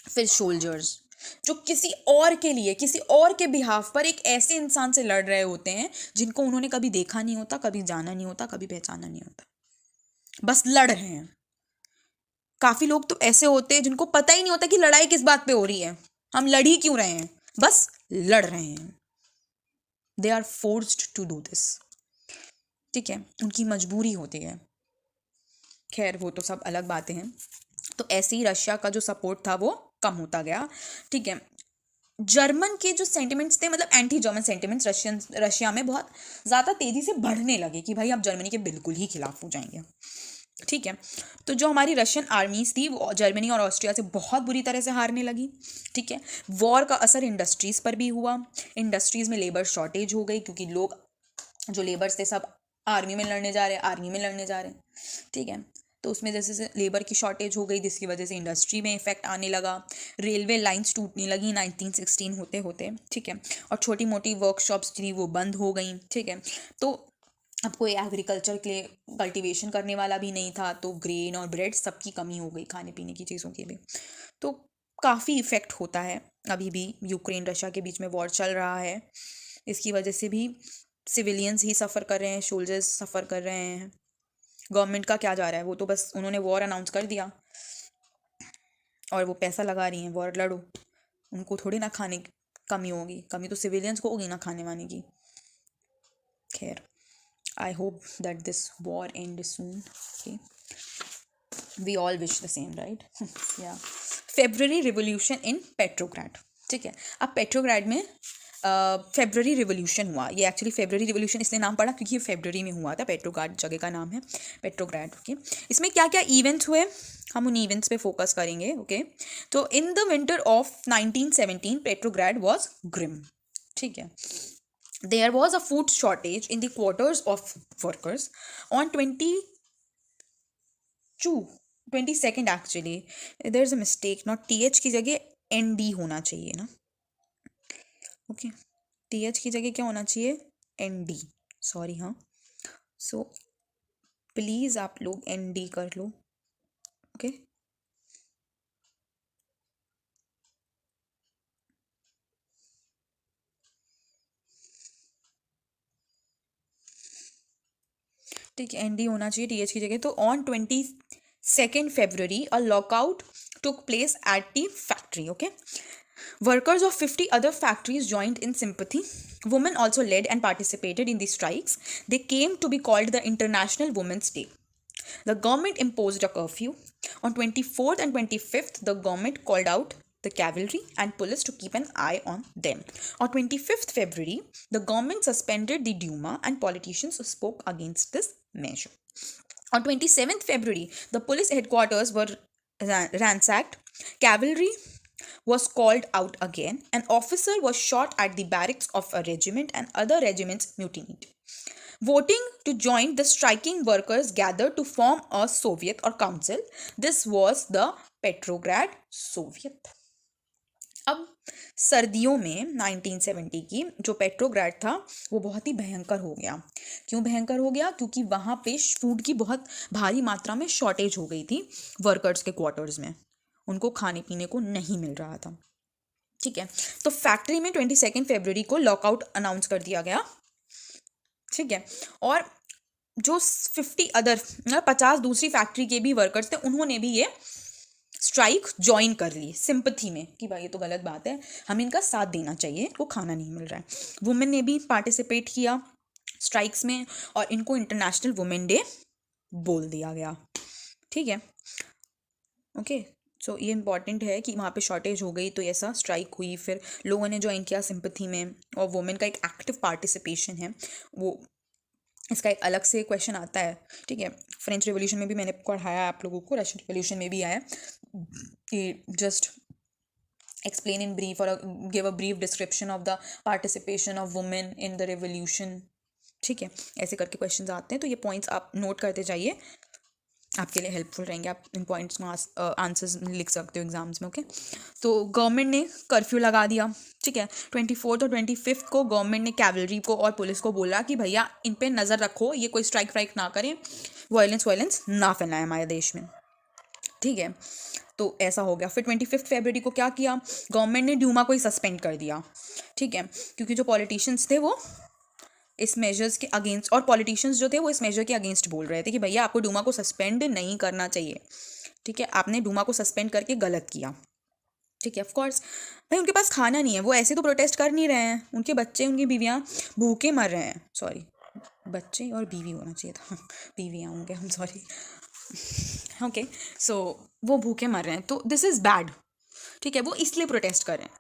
फिर सोल्जर्स, जो किसी और के लिए, किसी और के बिहाफ पर एक ऐसे इंसान से लड़ रहे होते हैं जिनको उन्होंने कभी देखा नहीं होता, कभी जाना नहीं होता, कभी पहचाना नहीं होता, बस लड़ रहे हैं। काफ़ी लोग तो ऐसे होते हैं जिनको पता ही नहीं होता कि लड़ाई किस बात पे हो रही है, हम लड़ ही क्यों रहे हैं, बस लड़ रहे हैं। They are forced to do this, ठीक है, उनकी मजबूरी होती है। खैर वो तो सब अलग बातें हैं। तो ऐसे ही रशिया का जो सपोर्ट था वो कम होता गया, ठीक है। जर्मन के जो सेंटिमेंट्स थे, मतलब एंटी जर्मन सेंटिमेंट्स रशिया में बहुत ज़्यादा तेज़ी से बढ़ने लगे कि भाई आप जर्मनी के बिल्कुल ही खिलाफ हो जाएंगे, ठीक है। तो जो हमारी रशियन आर्मीज थी वो जर्मनी और ऑस्ट्रिया से बहुत बुरी तरह से हारने लगी, ठीक है। वॉर का असर इंडस्ट्रीज़ पर भी हुआ, इंडस्ट्रीज़ में लेबर शॉर्टेज हो गई, क्योंकि लोग जो लेबर्स थे सब आर्मी में लड़ने जा रहे हैं, आर्मी में लड़ने जा रहे हैं, ठीक है। तो उसमें जैसे से लेबर की शॉर्टेज हो गई, जिसकी वजह से इंडस्ट्री में इफेक्ट आने लगा, रेलवे लाइंस टूटने लगी 1916 होते होते, ठीक है। और छोटी मोटी वर्कशॉप्स थी वो बंद हो गई, ठीक है। तो अब कोई एग्रीकल्चर के लिए कल्टीवेशन करने वाला भी नहीं था, तो ग्रेन और ब्रेड सबकी कमी हो गई, खाने पीने की चीज़ों की भी। तो काफ़ी इफ़ेक्ट होता है। अभी भी यूक्रेन रशिया के बीच में वॉर चल रहा है, इसकी वजह से भी सिविलियंस ही सफ़र कर रहे हैं, सोल्जर्स सफ़र कर रहे हैं। गवर्नमेंट का क्या जा रहा है, वो तो बस उन्होंने वॉर अनाउंस कर दिया और वो पैसा लगा रही हैं, वॉर लड़ो, उनको थोड़ी ना खाने की कमी होगी, कमी तो सिविलियंस को होगी ना खाने वाने की। खैर, I hope that this war ends soon. Okay, we all wish the same, right? Yeah. February Revolution in Petrograd. ठीक है, अब पेट्रोग्राड में फेब्रवरी रिवोल्यूशन हुआ। ये एक्चुअली फेब्रवरी रिवोल्यूशन इसलिए नाम पड़ा क्योंकि ये फेब्रवरी में हुआ था। पेट्रोग्राड जगह का नाम है, पेट्रोग्राड, ओके। इसमें क्या क्या इवेंट्स हुए, हम उन इवेंट्स पे फोकस करेंगे, ओके। तो in the winter of 1917 Petrograd was grim, ठीक है। There was a food shortage in the quarters of workers on 22nd actually. There's a mistake, not TH की जगह ND होना चाहिए ना, ओके। TH की जगह क्या होना चाहिए, ND, सॉरी, हाँ। सो प्लीज़ आप लोग ND कर लो, ओके। ठीक है, ND होना चाहिए TH की जगह। तो on 22nd February a lockout took place at the factory, okay. Workers of 50 other factories joined in sympathy. Women also led and participated in the strikes. They came to be called the International Women's Day. The government imposed a curfew. On 24th and 25th, the government called out the cavalry and police to keep an eye on them. On 25th February, the government suspended the Duma and politicians spoke against this measure. On 27th February, the police headquarters were ransacked. Cavalry was called out again. An officer was shot at the barracks of a regiment and other regiments mutinied. Voting to join the striking workers gathered to form a Soviet or council. This was the Petrograd Soviet. अब सर्दियों में 1970 की जो Petrograd था वो बहुत ही भयंकर हो गया. क्यों भयंकर हो गया? क्योंकि वहाँ पे फूड की बहुत भारी मात्रा में शॉर्टेज हो गई थी वर्कर्स के क्वार्टर्स में. उनको खाने पीने को नहीं मिल रहा था. ठीक है, तो फैक्ट्री में 22 फरवरी को लॉकआउट अनाउंस कर दिया गया. ठीक है, और जो 50 दूसरी फैक्ट्री के भी वर्कर्स थे उन्होंने भी ये स्ट्राइक ज्वाइन कर ली सिंपथी में कि भाई ये तो गलत बात है, हमें इनका साथ देना चाहिए, इनको खाना नहीं मिल रहा है. वुमेन ने भी पार्टिसिपेट किया स्ट्राइक्स में और इनको इंटरनेशनल वुमेन डे बोल दिया गया. ठीक है, ओके. सो ये इंपॉर्टेंट है कि वहाँ पे शॉर्टेज हो गई तो ऐसा स्ट्राइक हुई, फिर लोगों ने ज्वाइन किया सिंपथी में, और वुमेन का एक एक्टिव पार्टिसिपेशन है वो. इसका एक अलग से क्वेश्चन आता है. ठीक है, फ्रेंच रिवोल्यूशन में भी मैंने पढ़ाया आप लोगों को, रशियन रिवोल्यूशन में भी आया कि जस्ट एक्सप्लेन इन ब्रीफ और give a brief description of the participation of women in the revolution. ठीक है, ऐसे करके क्वेश्चंस आते हैं, तो ये पॉइंट्स आप नोट करते जाइए, आपके लिए हेल्पफुल रहेंगे. आप इन पॉइंट्स में आंसर्स लिख सकते हो एग्जाम्स में. ओके, तो गवर्नमेंट ने कर्फ्यू लगा दिया. ठीक है, 24 और 25 को गवर्नमेंट ने कैवलरी को और पुलिस को बोला कि भैया इन पे नज़र रखो, ये कोई स्ट्राइक व्राइक ना करें, वायलेंस ना फैलाएं हमारे देश में. ठीक है, तो ऐसा हो गया. फिर 25 फरवरी को क्या किया, गवर्नमेंट ने ड्यूमा को ही सस्पेंड कर दिया. ठीक है, क्योंकि जो पॉलिटिशियंस थे वो इस मेजर्स के अगेंस्ट, और पॉलिटिशियंस जो थे वो इस मेजर के अगेंस्ट बोल रहे थे कि भैया आपको डूमा को सस्पेंड नहीं करना चाहिए. ठीक है, आपने डूमा को सस्पेंड करके गलत किया. ठीक है, ऑफ कोर्स भाई उनके पास खाना नहीं है, वो ऐसे तो प्रोटेस्ट कर नहीं रहे हैं, उनके बच्चे उनकी बीवियाँ भूखे मर रहे हैं. सॉरी, बच्चे और बीवी होना चाहिए था, बीवियाँ होंगे, हम सॉरी. ओके, सो वो भूखे मर रहे हैं, तो दिस इज़ बैड. ठीक है, वो इसलिए प्रोटेस्ट कर रहे हैं,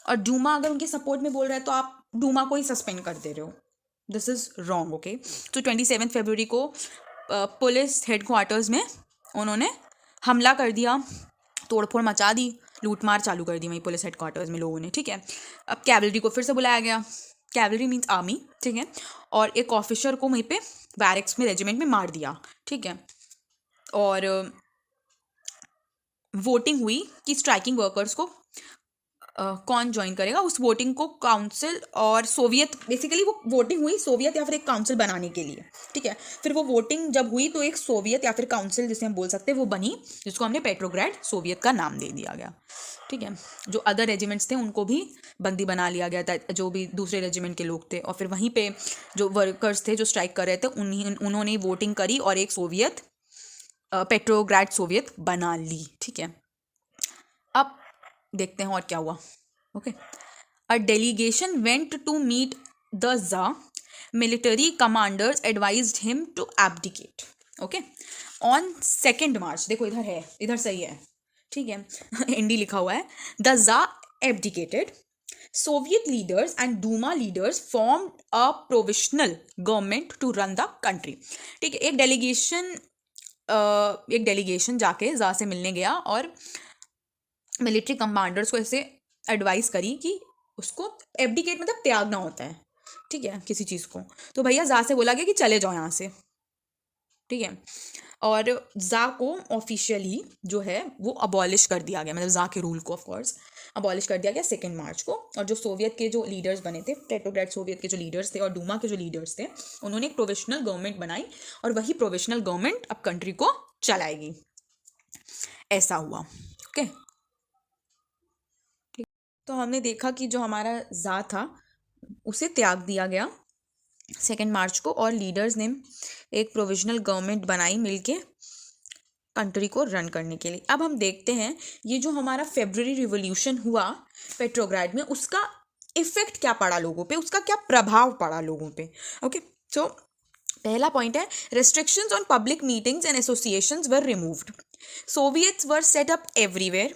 और डूमा अगर उनके सपोर्ट में बोल रहा है तो आप डूमा को ही सस्पेंड कर दे रहे हो. This is wrong. ओके, तो 27 फरवरी को पुलिस हेडक्वार्टर्स में उन्होंने हमला कर दिया, तोड़फोड़ मचा दी, लूटमार चालू कर दी वहीं पुलिस हेडक्वार्टर्स में लोगों ने. ठीक है, अब कैवलरी को फिर से बुलाया गया. Cavalry means army. ठीक है, और एक ऑफिसर को वहीं पे बैरक्स में रेजिमेंट में मार दिया. ठीक है, और वोटिंग हुई कि स्ट्राइकिंग वर्कर्स को कौन ज्वाइन करेगा. उस वोटिंग को काउंसिल और सोवियत, बेसिकली वो वोटिंग हुई सोवियत या फिर एक काउंसिल बनाने के लिए. ठीक है, फिर वो वोटिंग जब हुई तो एक सोवियत या फिर काउंसिल जिसे हम बोल सकते हैं वो बनी, जिसको हमने पेट्रोग्राड सोवियत का नाम दे दिया गया. ठीक है, जो अदर रेजिमेंट्स थे उनको भी बंदी बना लिया गया था, जो भी दूसरे रेजिमेंट के लोग थे, और फिर वहीं पे जो वर्कर्स थे जो स्ट्राइक कर रहे थे उन्होंने वोटिंग करी और एक सोवियत पेट्रोग्राड सोवियत बना ली. ठीक है, अब देखते हैं और क्या हुआ. Okay, a delegation went to meet the Tsar. Military commanders advised him to abdicate. Okay, on 2 March, देखो इधर है, इधर सही है. ठीक है, इंडी लिखा हुआ है. The Tsar abdicated. Soviet leaders and Duma leaders formed a provisional government to run the country. ठीक है, एक डेलीगेशन जाके ज़ार से मिलने गया और मिलिट्री कमांडर्स को ऐसे एडवाइस करी कि उसको एब्डिकेट मतलब त्यागना होता है. ठीक है, किसी चीज़ को, तो भैया ज़ार से बोला गया कि चले जाओ यहाँ से. ठीक है, और ज़ार को ऑफिशियली जो है वो अबॉलिश कर दिया गया, मतलब ज़ार के रूल को ऑफकोर्स अबॉलिश कर दिया गया 2 मार्च को. और जो सोवियत के जो लीडर्स बने थे, पेट्रोग्राड सोवियत के जो लीडर्स थे और डूमा के जो लीडर्स थे, उन्होंने एक प्रोविशनल गवर्नमेंट बनाई और वही प्रोविशनल गवर्नमेंट अब कंट्री को चलाएगी. ऐसा हुआ. ओके, ठीक, तो हमने देखा कि जो हमारा ज़ार था उसे त्याग दिया गया 2 मार्च को, और लीडर्स ने एक प्रोविजनल गवर्नमेंट बनाई मिलके कंट्री को रन करने के लिए. अब हम देखते हैं ये जो हमारा फेब्रुअरी रिवोल्यूशन हुआ पेट्रोग्राड में, उसका इफेक्ट क्या पड़ा लोगों पे, उसका क्या प्रभाव पड़ा लोगों पे. ओके, सो पहला पॉइंट है, restrictions on public meetings and associations were removed. Soviets were set up everywhere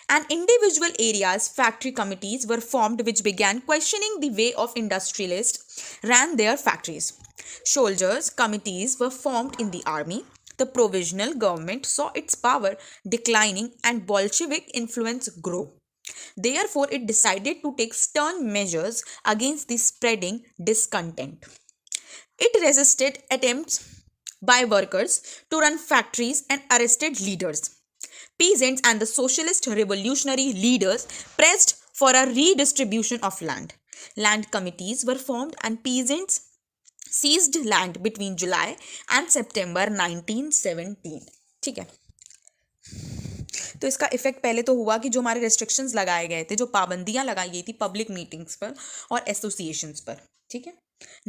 And individual areas factory committees were formed which began questioning the way of industrialists ran their factories. Soldiers committees were formed in the army. The provisional government saw its power declining and Bolshevik influence grow. Therefore, it decided to take stern measures against the spreading discontent. It resisted attempts by workers to run factories and arrested leaders. Peasants and the socialist revolutionary leaders pressed for a redistribution of land. Land committees were formed and peasants seized land between July and September 1917. ठीक है, तो इसका effect पहले तो हुआ कि जो हमारे रेस्ट्रिक्शंस लगाए गए थे, जो पाबंदियां लगाई गई थी पब्लिक मीटिंग्स पर और एसोसिएशंस पर, ठीक है,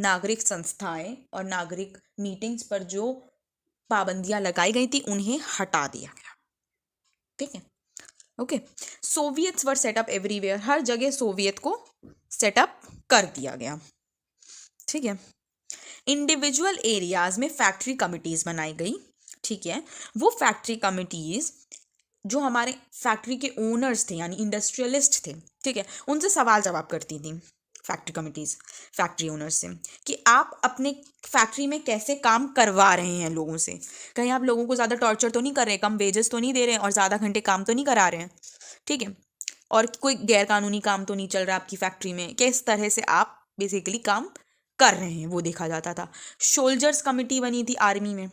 नागरिक संस्थाएं और नागरिक मीटिंग्स पर जो पाबंदियां लगाई गई थी उन्हें हटा दिया गया, ठीक है, okay. Soviets were set up everywhere, हर जगह सोवियत को सेटअप कर दिया गया, ठीक है। इंडिविजुअल एरियाज में फैक्ट्री कमिटीज बनाई गई, ठीक है। वो फैक्ट्री कमिटीज जो हमारे फैक्ट्री के ओनर्स थे यानी इंडस्ट्रियलिस्ट थे, ठीक है, उनसे सवाल जवाब करती थी फैक्ट्री कमिटीज फैक्ट्री ओनर्स से कि आप अपने फैक्ट्री में कैसे काम करवा रहे हैं लोगों से, कहीं आप लोगों को ज़्यादा टॉर्चर तो नहीं कर रहे, कम वेजेस तो नहीं दे रहे हैं और ज़्यादा घंटे काम तो नहीं करा रहे हैं, ठीक है, और कोई गैर कानूनी काम तो नहीं चल रहा आपकी फैक्ट्री में, किस तरह से आप बेसिकली काम कर रहे हैं वो देखा जाता था। सोल्जर्स कमिटी बनी थी आर्मी में,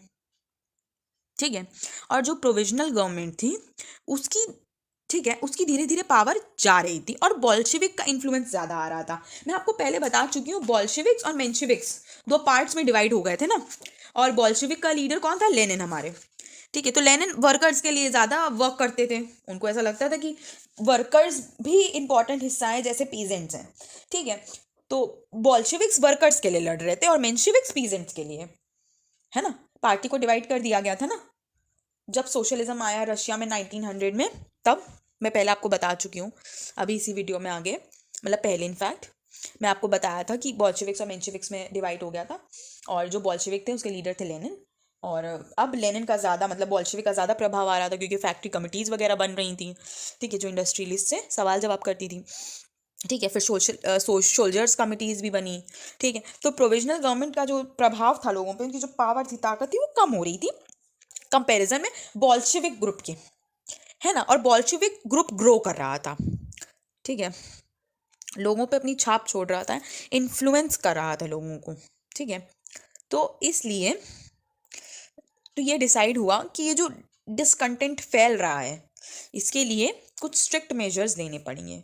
ठीक है, और जो प्रोविजनल गवर्नमेंट थी उसकी, ठीक है, उसकी धीरे धीरे पावर जा रही थी और बोल्शेविक का इन्फ्लुएंस ज़्यादा आ रहा था। मैं आपको पहले बता चुकी हूँ बोल्शेविक्स और मेंशेविक्स दो पार्ट्स में डिवाइड हो गए थे ना, और बोल्शेविक का लीडर कौन था? लेनिन हमारे, ठीक है। तो लेनिन वर्कर्स के लिए ज़्यादा वर्क करते थे, उनको ऐसा लगता था कि वर्कर्स भी इंपॉर्टेंट हिस्सा है जैसे पीजेंट्स हैं, ठीक है। तो बोल्शेविक्स वर्कर्स के लिए लड़ रहे थे और मेंशेविक्स पीजेंट्स के लिए, है ना, पार्टी को डिवाइड कर दिया गया था ना जब सोशलिज्म आया रशिया में 1900 में, तब मैं पहले आपको बता चुकी हूँ, अभी इसी वीडियो में आगे, मतलब पहले इनफैक्ट मैं आपको बताया था कि बोल्शेविक्स और मेंशेविक्स में डिवाइड हो गया था, और जो बोल्शेविक थे उसके लीडर थे लेनिन, और अब लेनिन का ज़्यादा मतलब बोल्शेविक का ज़्यादा प्रभाव आ रहा था क्योंकि फैक्ट्री कमिटीज़ वगैरह बन रही थी, ठीक है, जो इंडस्ट्रियलिस्ट से सवाल जवाब करती थी, ठीक है। फिर सोल्जर्स कमिटीज़ भी बनी, ठीक है। तो प्रोविजनल गवर्नमेंट का जो प्रभाव था लोगों पे, उनकी जो पावर थी, ताकत थी, वो कम हो रही थी कंपैरिजन में बोल्शेविक ग्रुप के, है ना, और बोल्शेविक ग्रुप ग्रो कर रहा था, ठीक है, लोगों पे अपनी छाप छोड़ रहा था, इन्फ्लुएंस कर रहा था लोगों को, ठीक है। तो इसलिए तो ये डिसाइड हुआ कि ये जो डिसकंटेंट फैल रहा है इसके लिए कुछ स्ट्रिक्ट मेजर्स लेने पड़ेंगे,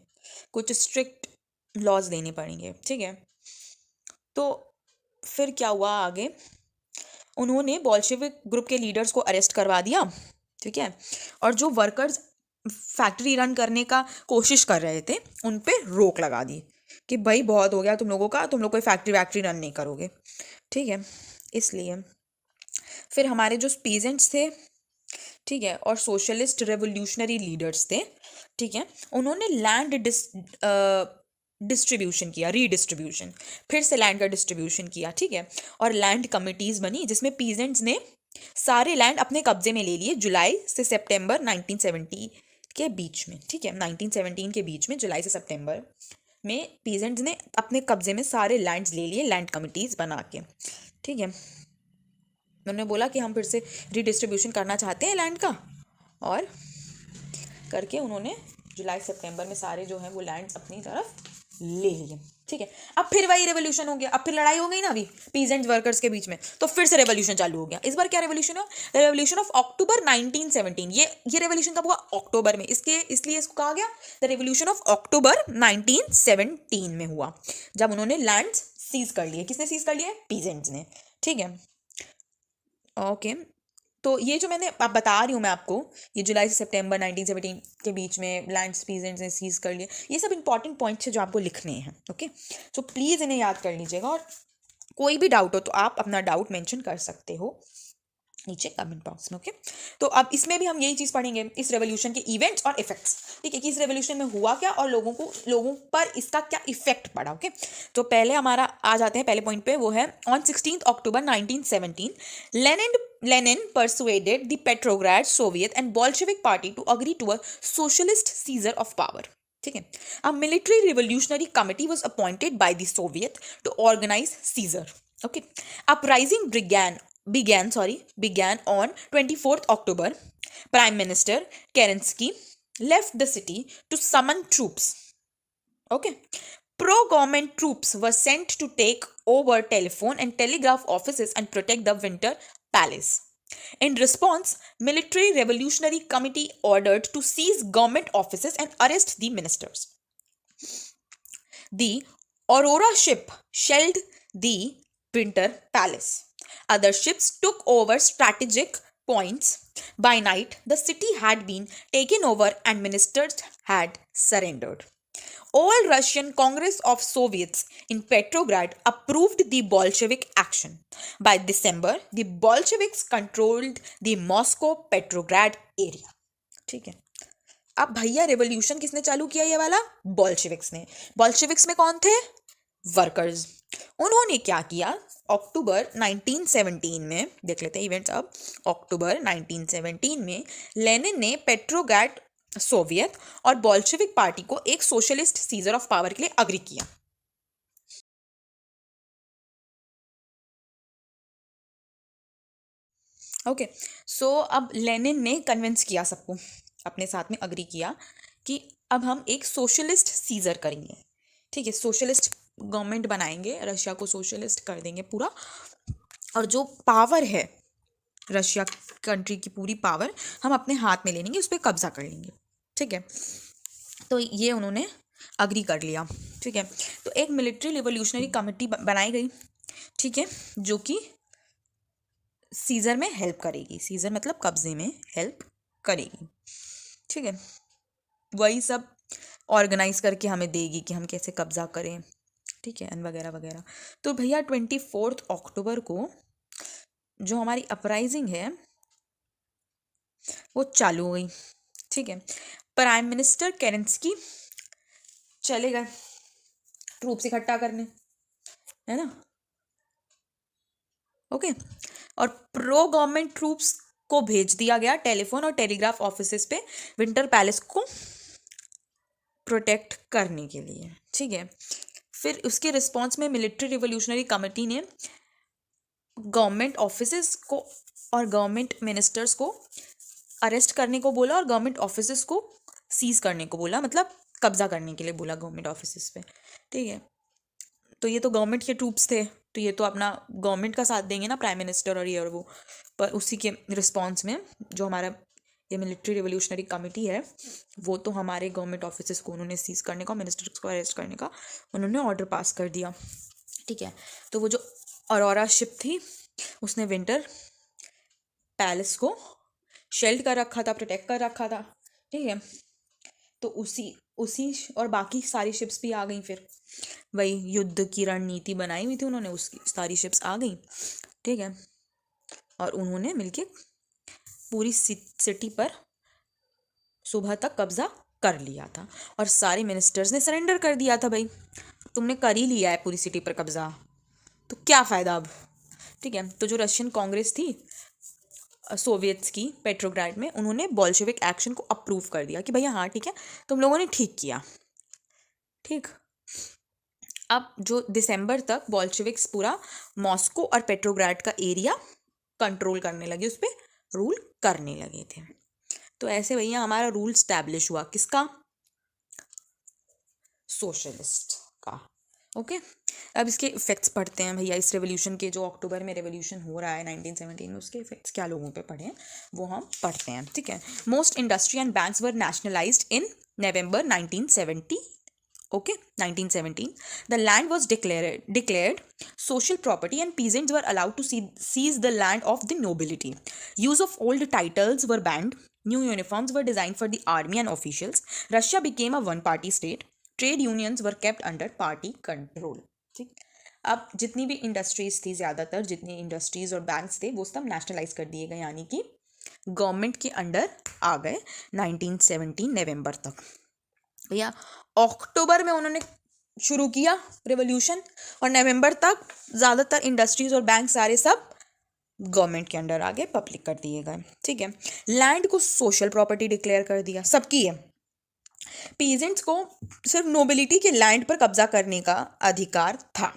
कुछ स्ट्रिक्ट लॉज लेने पड़ेंगे, ठीक है। तो फिर क्या हुआ आगे, उन्होंने बोल्शेविक ग्रुप के लीडर्स को अरेस्ट करवा दिया, ठीक है, और जो वर्कर्स फैक्ट्री रन करने का कोशिश कर रहे थे उन पे रोक लगा दी कि भाई बहुत हो गया तुम लोगों का, तुम लोग कोई फैक्ट्री रन नहीं करोगे, ठीक है। इसलिए फिर हमारे जो पीजेंट्स थे, ठीक है, और सोशलिस्ट रेवोल्यूशनरी लीडर्स थे, ठीक है, उन्होंने लैंड डिस्ट्रीब्यूशन किया, रीडिस्ट्रीब्यूशन, फिर से लैंड का डिस्ट्रीब्यूशन किया, ठीक है, और लैंड कमिटीज़ बनी जिसमें पीजेंट्स ने सारे लैंड अपने कब्जे में ले लिए जुलाई से सितंबर 1970 के बीच में, ठीक है, 1917 के बीच में जुलाई से सितंबर में पीजेंट्स ने अपने कब्जे में सारे लैंड्स ले लिए लैंड कमिटीज़ बना के, ठीक है। उन्होंने बोला कि हम फिर से रीडिस्ट्रीब्यूशन करना चाहते हैं लैंड का, और करके उन्होंने जुलाई सितंबर में सारे जो हैं वो लैंड्स अपनी तरफ ले लिए, ठीक है। अब फिर वही रेवोल्यूशन हो गया, अब फिर लड़ाई हो गई ना अभी पीजेंट्स वर्कर्स के बीच में, तो फिर से रेवोल्यूशन चालू हो गया। इस बार क्या रेवोल्यूशन है? Revolution of October 1917। ये रेवोल्यूशन कब हुआ? अक्टूबर में, इसलिए इसको कहा गया द रेवोल्यूशन ऑफ अक्टूबर 1917 में हुआ, जब उन्होंने लैंड सीज कर लिए। किसने सीज कर लिए? पीजेंट्स ने, ठीक है, ओके। तो ये जो मैंने आप बता रही हूँ मैं आपको, ये जुलाई से सितंबर 1917 के बीच में लैंड्स पीजेंट्स ने सीज कर लिए, ये सब इंपॉर्टेंट पॉइंट्स है जो आपको लिखने हैं, ओके। तो प्लीज़ इन्हें याद कर लीजिएगा, और कोई भी डाउट हो तो आप अपना डाउट मेंशन कर सकते हो नीचे कमेंट बॉक्स में, ओके। तो अब इसमें भी हम यही चीज़ पढ़ेंगे, इस रेवोल्यूशन के इवेंट्स और इफेक्ट्स, ठीक है, कि इस रेवोल्यूशन में हुआ क्या और लोगों पर इसका क्या इफेक्ट पड़ा, ओके। तो पहले हमारा आ जाते हैं पहले पॉइंट पे, वो है on 16 October 1917 Lenin Lenin persuaded the Petrograd Soviet and Bolshevik party to agree to a socialist seizure of power. ठीक है. A military revolutionary committee was appointed by the Soviet to organize seizure. Okay. Uprising began on 24th October. Prime Minister Kerensky left the city to summon troops. Okay. Pro-government troops were sent to take over telephone and telegraph offices and protect the Winter Palace. In response, Military Revolutionary Committee ordered to seize government offices and arrest the ministers. The Aurora ship shelled the Winter Palace. Other ships took over strategic points. By night, the city had been taken over and ministers had surrendered. All Russian Congress of Soviets in Petrograd approved the Bolshevik action. By December, the Bolsheviks controlled the Moscow-Petrograd area. ठीक है. अब भैया revolution किसने चालू किया ये वाला? बॉल्शेविक्स ने. बॉल्शेविक्स में कौन थे? वर्कर्स. उन्होंने क्या किया? अक्टूबर 1917 में, देख लेते हैं इवेंट्स अब. अक्टूबर 1917 में लेनिन ने पेट्रोग्राड सोवियत और बोल्शेविक पार्टी को एक सोशलिस्ट सीजर ऑफ पावर के लिए अग्री किया. ओके. सो अब लेनिन ने कन्विंस किया सबको, अपने साथ में अग्री किया कि अब हम एक सोशलिस्ट सीजर करेंगे. ठीक है. सोशलिस्ट गवर्नमेंट बनाएंगे, रशिया को सोशलिस्ट कर देंगे पूरा, और जो पावर है रशिया कंट्री की पूरी पावर हम अपने हाथ में ले लेंगे, उस पर कब्जा कर लेंगे. ठीक है. तो ये उन्होंने अग्री कर लिया. ठीक है. तो एक मिलिट्री रिवोल्यूशनरी कमेटी बनाई गई. ठीक है. जो कि सीजर में हेल्प करेगी. सीजर मतलब कब्जे में हेल्प करेगी. ठीक है. वही सब ऑर्गेनाइज करके हमें देगी कि हम कैसे कब्जा करें. ठीक है. एंड वगैरह वगैरह. तो भैया 24 अक्टूबर को जो हमारी अपराइजिंग है वो चालू हो गई. ठीक है. प्राइम मिनिस्टर केरेंस्की चले गए ट्रूप्स इकट्ठा करने, है ना. ओके. और प्रो गवर्नमेंट ट्रूप्स को भेज दिया गया टेलीफोन और टेलीग्राफ ऑफिसेस पे विंटर पैलेस को प्रोटेक्ट करने के लिए. ठीक है. फिर उसके रिस्पॉन्स में मिलिट्री रिवोल्यूशनरी कमेटी ने गवर्नमेंट ऑफिसेस को और गवर्नमेंट मिनिस्टर्स को अरेस्ट करने को बोला और गवर्नमेंट ऑफिसेस को सीज करने को बोला, मतलब कब्जा करने के लिए बोला गवर्नमेंट ऑफिसेस पे. ठीक है. तो ये तो गवर्नमेंट के ट्रूप्स थे, तो ये तो अपना गवर्नमेंट का साथ देंगे ना, प्राइम मिनिस्टर और ये और वो. पर उसी के रिस्पॉन्स में जो हमारा ये मिलिट्री रिवोल्यूशनरी कमेटी है वो तो हमारे गवर्नमेंट ऑफिसेस को उन्होंने सीज करने का, मिनिस्टर्स को अरेस्ट करने का उन्होंने ऑर्डर पास कर दिया. ठीक है. तो वो जो अरोरा शिप थी उसने विंटर पैलेस को शेल्ड कर रखा था, प्रोटेक्ट कर रखा था. ठीक है. तो उसी और बाकी सारी शिप्स भी आ गई. फिर वही युद्ध की रणनीति बनाई हुई थी उन्होंने, उसकी सारी शिप्स आ गई. ठीक है. और उन्होंने मिलके पूरी सिटी पर सुबह तक कब्जा कर लिया था और सारे मिनिस्टर्स ने सरेंडर कर दिया था. भाई तुमने कर ही लिया है पूरी सिटी पर कब्जा, तो क्या फ़ायदा अब. ठीक है. तो जो रशियन कांग्रेस थी सोवियट्स की पेट्रोग्राड में, उन्होंने बोल्शेविक एक्शन को अप्रूव कर दिया कि भैया हाँ ठीक है तुम लोगों ने ठीक किया. ठीक. अब जो दिसंबर तक बोल्शेविक्स पूरा मॉस्को और पेट्रोग्राड का एरिया कंट्रोल करने लगे, उस पर रूल करने लगे थे. तो ऐसे भैया हमारा रूल स्टैब्लिश हुआ. किसका? सोशलिस्ट का. ओके. अब इसके इफेक्ट्स पढ़ते हैं भैया. इस रेवोल्यूशन के जो अक्टूबर में रेवोल्यूशन हो रहा है 1917 में, उसके इफेक्ट्स क्या लोगों पे पड़े हैं वो हम पढ़ते हैं. ठीक है. Most industry and banks were nationalised in November 1970. Okay, 1917. The land was declared social property and peasants were allowed to seize the land of the nobility. Use of old titles were banned. New uniforms were designed for the army and officials. Russia became a one-party state. Trade unions were kept under party control. ठीक. अब जितनी भी industries थी, ज़्यादातर जितनी industries और banks थे वो सब नेशनलाइज कर दिए गए, यानी कि गवर्नमेंट के अंडर आ गए 1917 नवंबर तक. भैया अक्टूबर में उन्होंने शुरू किया रेवोल्यूशन और नवंबर तक ज़्यादातर इंडस्ट्रीज और बैंक सारे सब गवर्नमेंट के अंडर आगे पब्लिक कर दिए गए, ठीक है। लैंड को सोशल प्रॉपर्टी डिक्लेयर कर दिया, सबकी है। पीजेंट्स को सिर्फ नोबिलिटी के लैंड पर कब्जा करने का अधिकार था,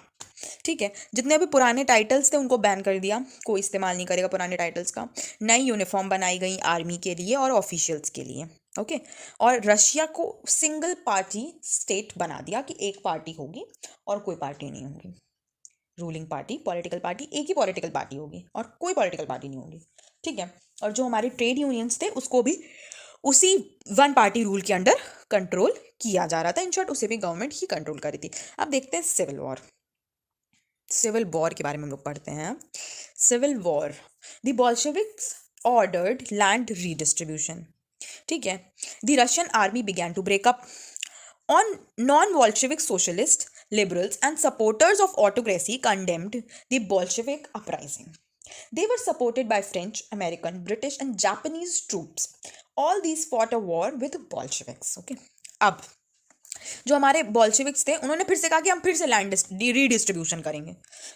ठीक है। जितने भी पुराने टाइटल्स थे उनको बैन कर दिया, कोई इस्तेमाल नहीं करेगा पुराने टाइटल्स का। नई यूनिफॉर्म बनाई गई आर्मी के लिए और ऑफिशियल्स के लिए, ओके। और रशिया को सिंगल पार्टी स्टेट बना दिया कि एक पार्टी होगी और कोई पार्टी नहीं होगी। रूलिंग पार्टी, पॉलिटिकल पार्टी, एक ही पॉलिटिकल पार्टी होगी और कोई पॉलिटिकल पार्टी नहीं होगी, ठीक है। और जो हमारे ट्रेड यूनियंस थे उसको भी उसी वन पार्टी रूल के अंडर कंट्रोल किया जा रहा था। इन शॉर्ट उसे भी गवर्नमेंट ही कंट्रोल करी थी। अब देखते हैं सिविल वॉर। सिविल वॉर के बारे में हम लोग पढ़ते हैं। Civil war, the Bolsheviks ordered land redistribution, ठीक है। The Russian army began to break up on non-Bolshevik socialists, liberals and supporters of autocracy condemned the Bolshevik uprising. They were supported by French, American, British and Japanese troops. All these fought a war with Bolsheviks. Okay. अब जो हमारे बॉल्शेविक्स थे उन्होंने फिर से कहा कि हम फिर से लैंड रीडिस्ट्रीब्यूशन करेंगे,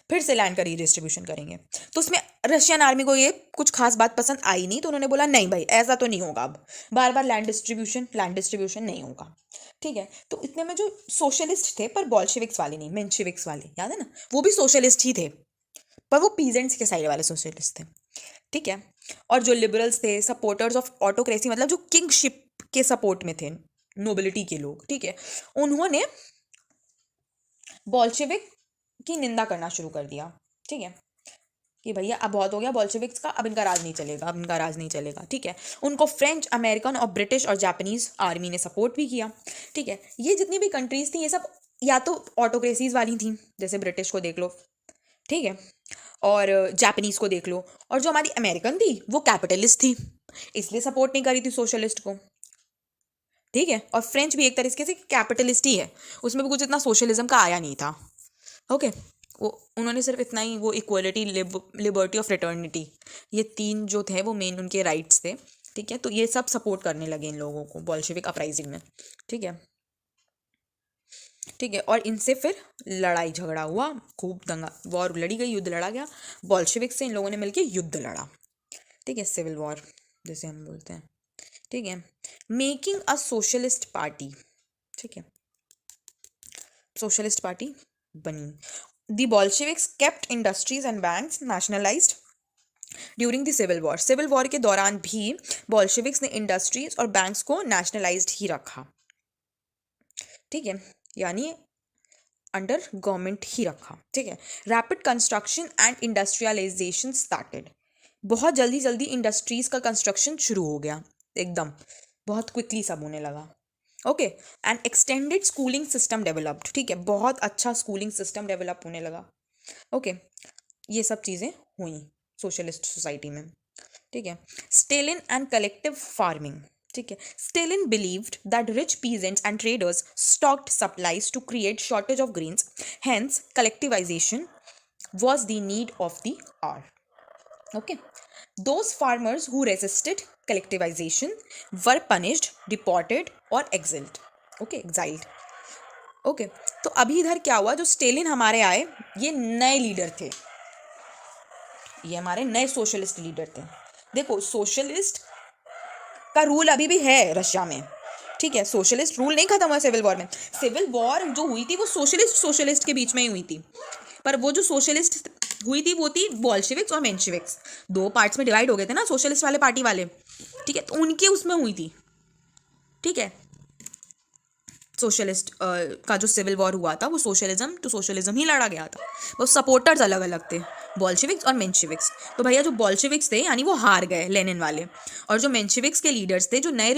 फिर से लैंड का रीडिस्ट्रीब्यूशन करेंगे। तो उसमें रशियन आर्मी को ये कुछ खास बात पसंद आई नहीं, तो उन्होंने बोला नहीं भाई ऐसा तो नहीं होगा, अब बार बार लैंड डिस्ट्रीब्यूशन नहीं होगा, ठीक है। तो इतने में जो सोशलिस्ट थे, पर बॉल्शेविक्स वाले नहीं, मेंशेविक्स वाले, याद है ना, वो भी सोशलिस्ट ही थे पर वो पीजेंट्स के साइड वाले सोशलिस्ट थे, ठीक है। और जो लिबरल्स थे, सपोर्टर्स ऑफ ऑटोक्रेसी, मतलब जो किंगशिप के सपोर्ट में थे, नोबिलिटी के लोग, ठीक है, उन्होंने बॉल्शेविक की निंदा करना शुरू कर दिया, ठीक है, कि भैया अब बहुत हो गया बॉल्शेविक्स का, अब इनका राज नहीं चलेगा, अब इनका राज नहीं चलेगा, ठीक है। उनको फ्रेंच, अमेरिकन और ब्रिटिश और जापानीज आर्मी ने सपोर्ट भी किया, ठीक है। ये जितनी भी कंट्रीज थी ये सब या तो ऑटोक्रेसीज वाली थी, जैसे ब्रिटिश को देख लो, ठीक है, और जापानीज को देख लो, और जो हमारी अमेरिकन थी वो कैपिटलिस्ट थी, इसलिए सपोर्ट नहीं करी थी सोशलिस्ट को, ठीक है। और फ्रेंच भी एक तरीके से कैपिटलिस्ट ही है, उसमें भी कुछ इतना सोशलिज्म का आया नहीं था, ओके। वो उन्होंने सिर्फ इतना ही, वो इक्वलिटी, लिबर्टी और फ्रेटर्निटी, ये तीन जो थे वो मेन उनके राइट्स थे, ठीक है। तो ये सब सपोर्ट करने लगे इन लोगों को बॉल्शेविक अपराइजिंग में, ठीक है, ठीक है। और इनसे फिर लड़ाई झगड़ा हुआ, खूब दंगा, वॉर लड़ी गई, युद्ध लड़ा गया, बॉल्शेविक से इन लोगों ने मिलकर युद्ध लड़ा, ठीक है, सिविल वॉर जैसे हम बोलते हैं, ठीक है। मेकिंग अ सोशलिस्ट पार्टी, ठीक है, सोशलिस्ट पार्टी बनी। The Bolsheviks kept industries and banks nationalised during the civil war. Civil war के दौरान भी बॉल्शेविक्स ने इंडस्ट्रीज और बैंक्स को नेशनलाइज्ड ही रखा, ठीक है, यानी अंडर गवर्नमेंट ही रखा, ठीक है। Rapid construction and industrialisation started, बहुत जल्दी जल्दी इंडस्ट्रीज का कंस्ट्रक्शन शुरू हो गया, एकदम बहुत क्विकली सब होने लगा, okay. And extended schooling system developed, ठीक है, बहुत अच्छा स्कूलिंग सिस्टम डेवलप होने लगा, ओके। ये सब चीज़ें हुई सोशलिस्ट सोसाइटी में, ठीक है। स्टेलिन एंड कलेक्टिव फार्मिंग, ठीक है। Stalin believed that rich peasants and traders stocked supplies to create shortage of grains, hence collectivisation was the need of the hour. Okay. Those farmers who resisted collectivization were punished, deported or exiled. Okay, exiled. Okay. तो अभी इधर क्या हुआ, जो Stalin हमारे आए, ये नए लीडर थे, ये हमारे नए सोशलिस्ट लीडर थे। देखो सोशलिस्ट का रूल अभी भी है रशिया में, ठीक है, सोशलिस्ट रूल नहीं खत्म हुआ सिविल वॉर में। सिविल वॉर जो हुई थी वो सोशलिस्ट के बीच में ही हुई थी, पर वो जो सोशलिस्ट हुई थी वो थी बॉल्शेविक्स और मेंशेविक्स, दो पार्ट्स में डिवाइड हो गए थे ना सोशलिस्ट वाले पार्टी वाले, ठीक है, तो उनके उसमें हुई थी, ठीक है। सोशलिस्ट का जो सिविल वॉर हुआ था वो सोशलिज्म टू सोशलिज्म ही लड़ा गया था, वो सपोर्टर्स अलग अलग थे, बॉल्शेविक्स और मेंशेविक्स। तो भैया जो बॉल्शेविक्स थे यानी वो हार गए, लेनिन वाले, और जो मेंशेविक्स के लीडर्स थे, जो नए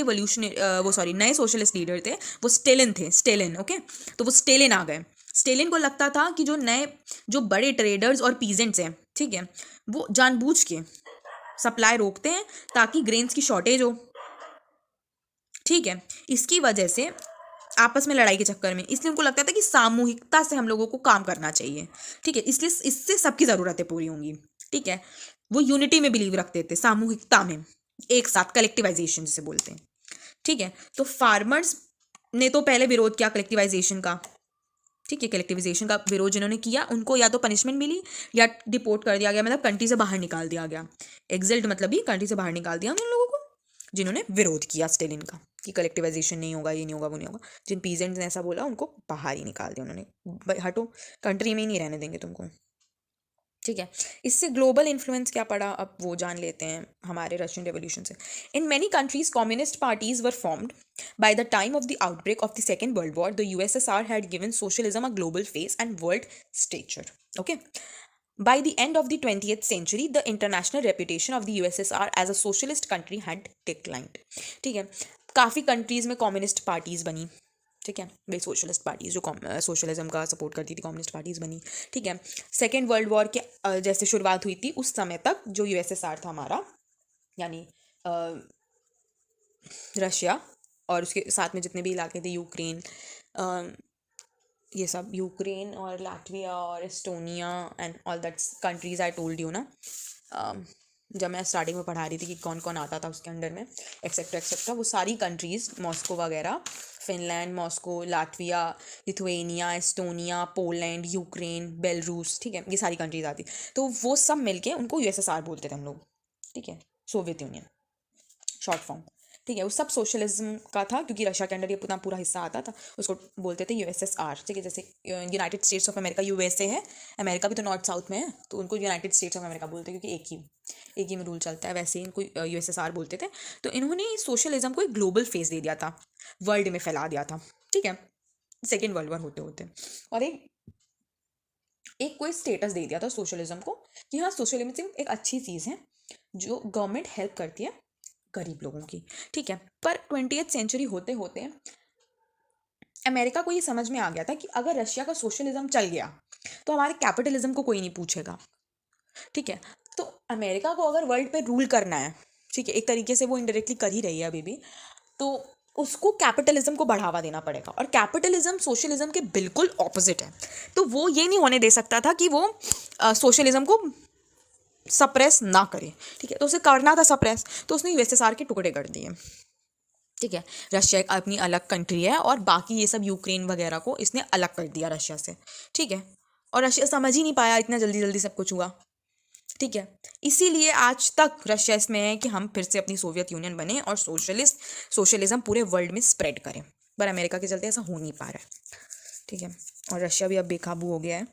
नए सोशलिस्ट लीडर थे, वो स्टेलिन थे, स्टेलिन, ओके। तो वो स्टेलिन आ गए। स्टेलिन को लगता था कि जो बड़े ट्रेडर्स और पीजेंट्स हैं, ठीक है, वो जानबूझ के सप्लाई रोकते हैं ताकि ग्रेन्स की शॉर्टेज हो, ठीक है। इसकी वजह से आपस में लड़ाई के चक्कर में, इसलिए उनको लगता था कि सामूहिकता से हम लोगों को काम करना चाहिए, ठीक है, इसलिए इससे सबकी ज़रूरतें पूरी होंगी, ठीक है। वो यूनिटी में बिलीव रखते थे, सामूहिकता में, एक साथ, कलेक्टिवाइजेशन जिसे बोलते हैं, ठीक है। तो फार्मर्स ने तो पहले विरोध किया कलेक्टिवाइजेशन का, ठीक है, कलेक्टिवाइजेशन का विरोध जिन्होंने किया उनको या तो पनिशमेंट मिली या डिपोर्ट कर दिया गया, मतलब कंट्री से बाहर निकाल दिया गया। एग्जिल्ड मतलब भी कंट्री से बाहर निकाल दिया उन लोगों को जिन्होंने विरोध किया स्टिल इनका कि कलेक्टिवाइजेशन नहीं होगा, ये नहीं होगा, वो नहीं होगा। जिन पीजेंट्स ने ऐसा बोला उनको बाहर ही निकाल दिया उन्होंने, भाई हटो, कंट्री में ही नहीं रहने देंगे तुमको। ठीक है, इससे ग्लोबल इन्फ्लुएंस क्या पड़ा अब वो जान लेते हैं हमारे रशियन रेवोल्यूशन से। In many countries communist parties were formed by the time of the outbreak of the second world war. The USSR had given socialism a global face and world stature. Okay, by the end of the 20th century the international reputation of the USSR as a socialist country had declined। ठीक है, काफ़ी countries में communist parties बनी। ठीक है, वे socialist parties जो socialism का support करती थी, कम्युनिस्ट पार्टीज़ बनी। ठीक है, सेकेंड वर्ल्ड वॉर के जैसे शुरुआत हुई थी उस समय तक जो USSR था हमारा, यानी रशिया और उसके साथ में जितने भी इलाके थे, यूक्रेन, ये सब यूक्रेन और लाटविया और Estonia and all that countries I told you ना, जब मैं स्टार्टिंग में पढ़ा रही थी कि कौन कौन आता था उसके अंडर में, एक्सेट्रा एक्सेट्रा, वो सारी कंट्रीज़, मॉस्को वगैरह, Finland, Moscow, Latvia, Lithuania, Estonia, Poland, Ukraine, Belarus, ठीक है, ये सारी कंट्रीज़ आती। तो वो सब मिलके उनको USSR बोलते थे हम लोग। ठीक है, सोवियत यूनियन शॉर्ट फॉर्म। ठीक है, वो सब सोशलिज्म का था क्योंकि रशिया के अंडर ये पूरा हिस्सा आता था, उसको बोलते थे USSR। ठीक है, जैसे United states of America USA है, अमेरिका भी तो नॉर्थ साउथ में है, तो उनको यूनाइटेड स्टेट्स ऑफ अमेरिका बोलते हैं क्योंकि एक ही में रूल चलता है, वैसे ही इनको USSR बोलते थे। तो इन्होंने सोशलिज्म को एक ग्लोबल फेस दे दिया था, वर्ल्ड में फैला दिया था। ठीक है, सेकेंड वर्ल्ड वॉर होते होते, और एक कोई स्टेटस दे दिया था सोशलिज्म को कि हाँ सोशलिज्म एक अच्छी चीज़ है जो गवर्नमेंट हेल्प करती है गरीब लोगों की। ठीक है, पर 20th सेंचुरी होते होते अमेरिका को ये समझ में आ गया था कि अगर रशिया का सोशलिज्म चल गया तो हमारे कैपिटलिज्म को कोई नहीं पूछेगा। ठीक है, तो अमेरिका को अगर वर्ल्ड पे रूल करना है, ठीक है, एक तरीके से वो इनडायरेक्टली कर ही रही है अभी भी, तो उसको कैपिटलिज्म को बढ़ावा देना पड़ेगा, और कैपिटलिज्म सोशलिज्म के बिल्कुल ऑपोजिट है। तो वो ये नहीं होने दे सकता था कि वो सोशलिज्म को सप्रेस ना करे। ठीक है, तो उसे करना था सप्रेस, तो उसने USSR के टुकड़े कर दिए। ठीक है, रशिया एक अपनी अलग कंट्री है और बाकी ये सब यूक्रेन वगैरह को इसने अलग कर दिया रशिया से। ठीक है, और रशिया समझ ही नहीं पाया, इतना जल्दी जल्दी सब कुछ हुआ। ठीक है, इसीलिए आज तक रशिया इसमें है कि हम फिर से अपनी सोवियत यूनियन बने और सोशलिज्म पूरे वर्ल्ड में स्प्रेड करें, पर अमेरिका के चलते ऐसा हो नहीं पा रहा है। ठीक है, और रशिया भी अब बेकाबू हो गया है,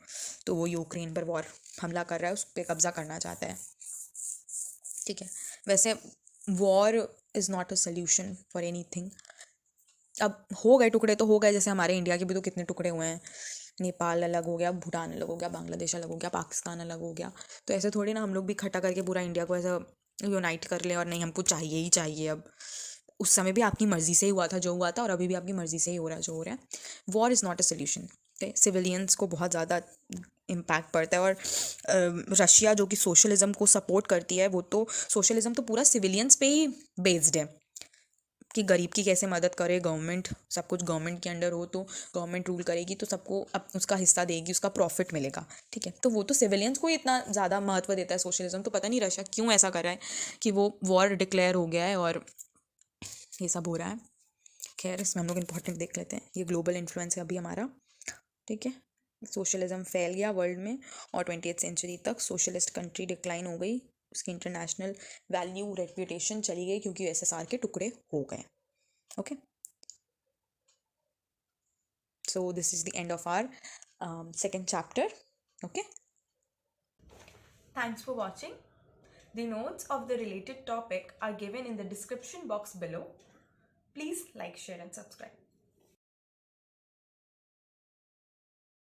तो वो यूक्रेन पर वॉर हमला कर रहा है, उस पर कब्जा करना चाहता है। ठीक है, वैसे war is not a solution for anything. अब हो गए टुकड़े तो हो गए, जैसे हमारे इंडिया के भी तो कितने टुकड़े हुए हैं, नेपाल अलग हो गया, भूटान अलग हो गया, बांग्लादेश अलग हो गया, पाकिस्तान अलग हो गया। तो ऐसे थोड़ी ना हम लोग भी इकट्ठा करके पूरा इंडिया को ऐसा यूनाइट कर लें और नहीं हमको चाहिए ही चाहिए। अब उस समय भी आपकी मर्ज़ी से ही हुआ था जो हुआ था, और अभी भी आपकी मर्ज़ी से ही हो रहा है जो हो रहा है। War is not a solution. Civilians को बहुत ज़्यादा इम्पैक्ट पड़ता है, और रशिया जो कि सोशलिज्म को सपोर्ट करती है, वो तो सोशलिज्म तो पूरा सिविलियंस पे ही बेस्ड है कि गरीब की कैसे मदद करे गवर्नमेंट, सब कुछ गवर्नमेंट के अंडर हो, तो गवर्नमेंट रूल करेगी तो सबको अब उसका हिस्सा देगी, उसका प्रॉफिट मिलेगा। ठीक है, तो वो तो सिविलियंस को ही इतना ज़्यादा महत्व देता है सोशलिज्म, तो पता नहीं रशिया क्यों ऐसा कर रहा है कि वो वॉर डिक्लेयर हो गया है और ये सब हो रहा है। खैर, इसमें हम लोग इंपॉर्टेंट देख लेते हैं, ये ग्लोबल इन्फ्लुएंस है अभी हमारा। ठीक है, सोशलिज्म फैल गया वर्ल्ड में और 20th सेंचुरी तक सोशलिस्ट कंट्री डिक्लाइन हो गई, उसकी इंटरनेशनल वैल्यू रेपुटेशन चली गई क्योंकि USSR के टुकड़े हो गए। Okay, so this is the end of our second chapter. Okay, Thanks for watching. The notes of the related topic are given in the description box below. Please like, share and subscribe.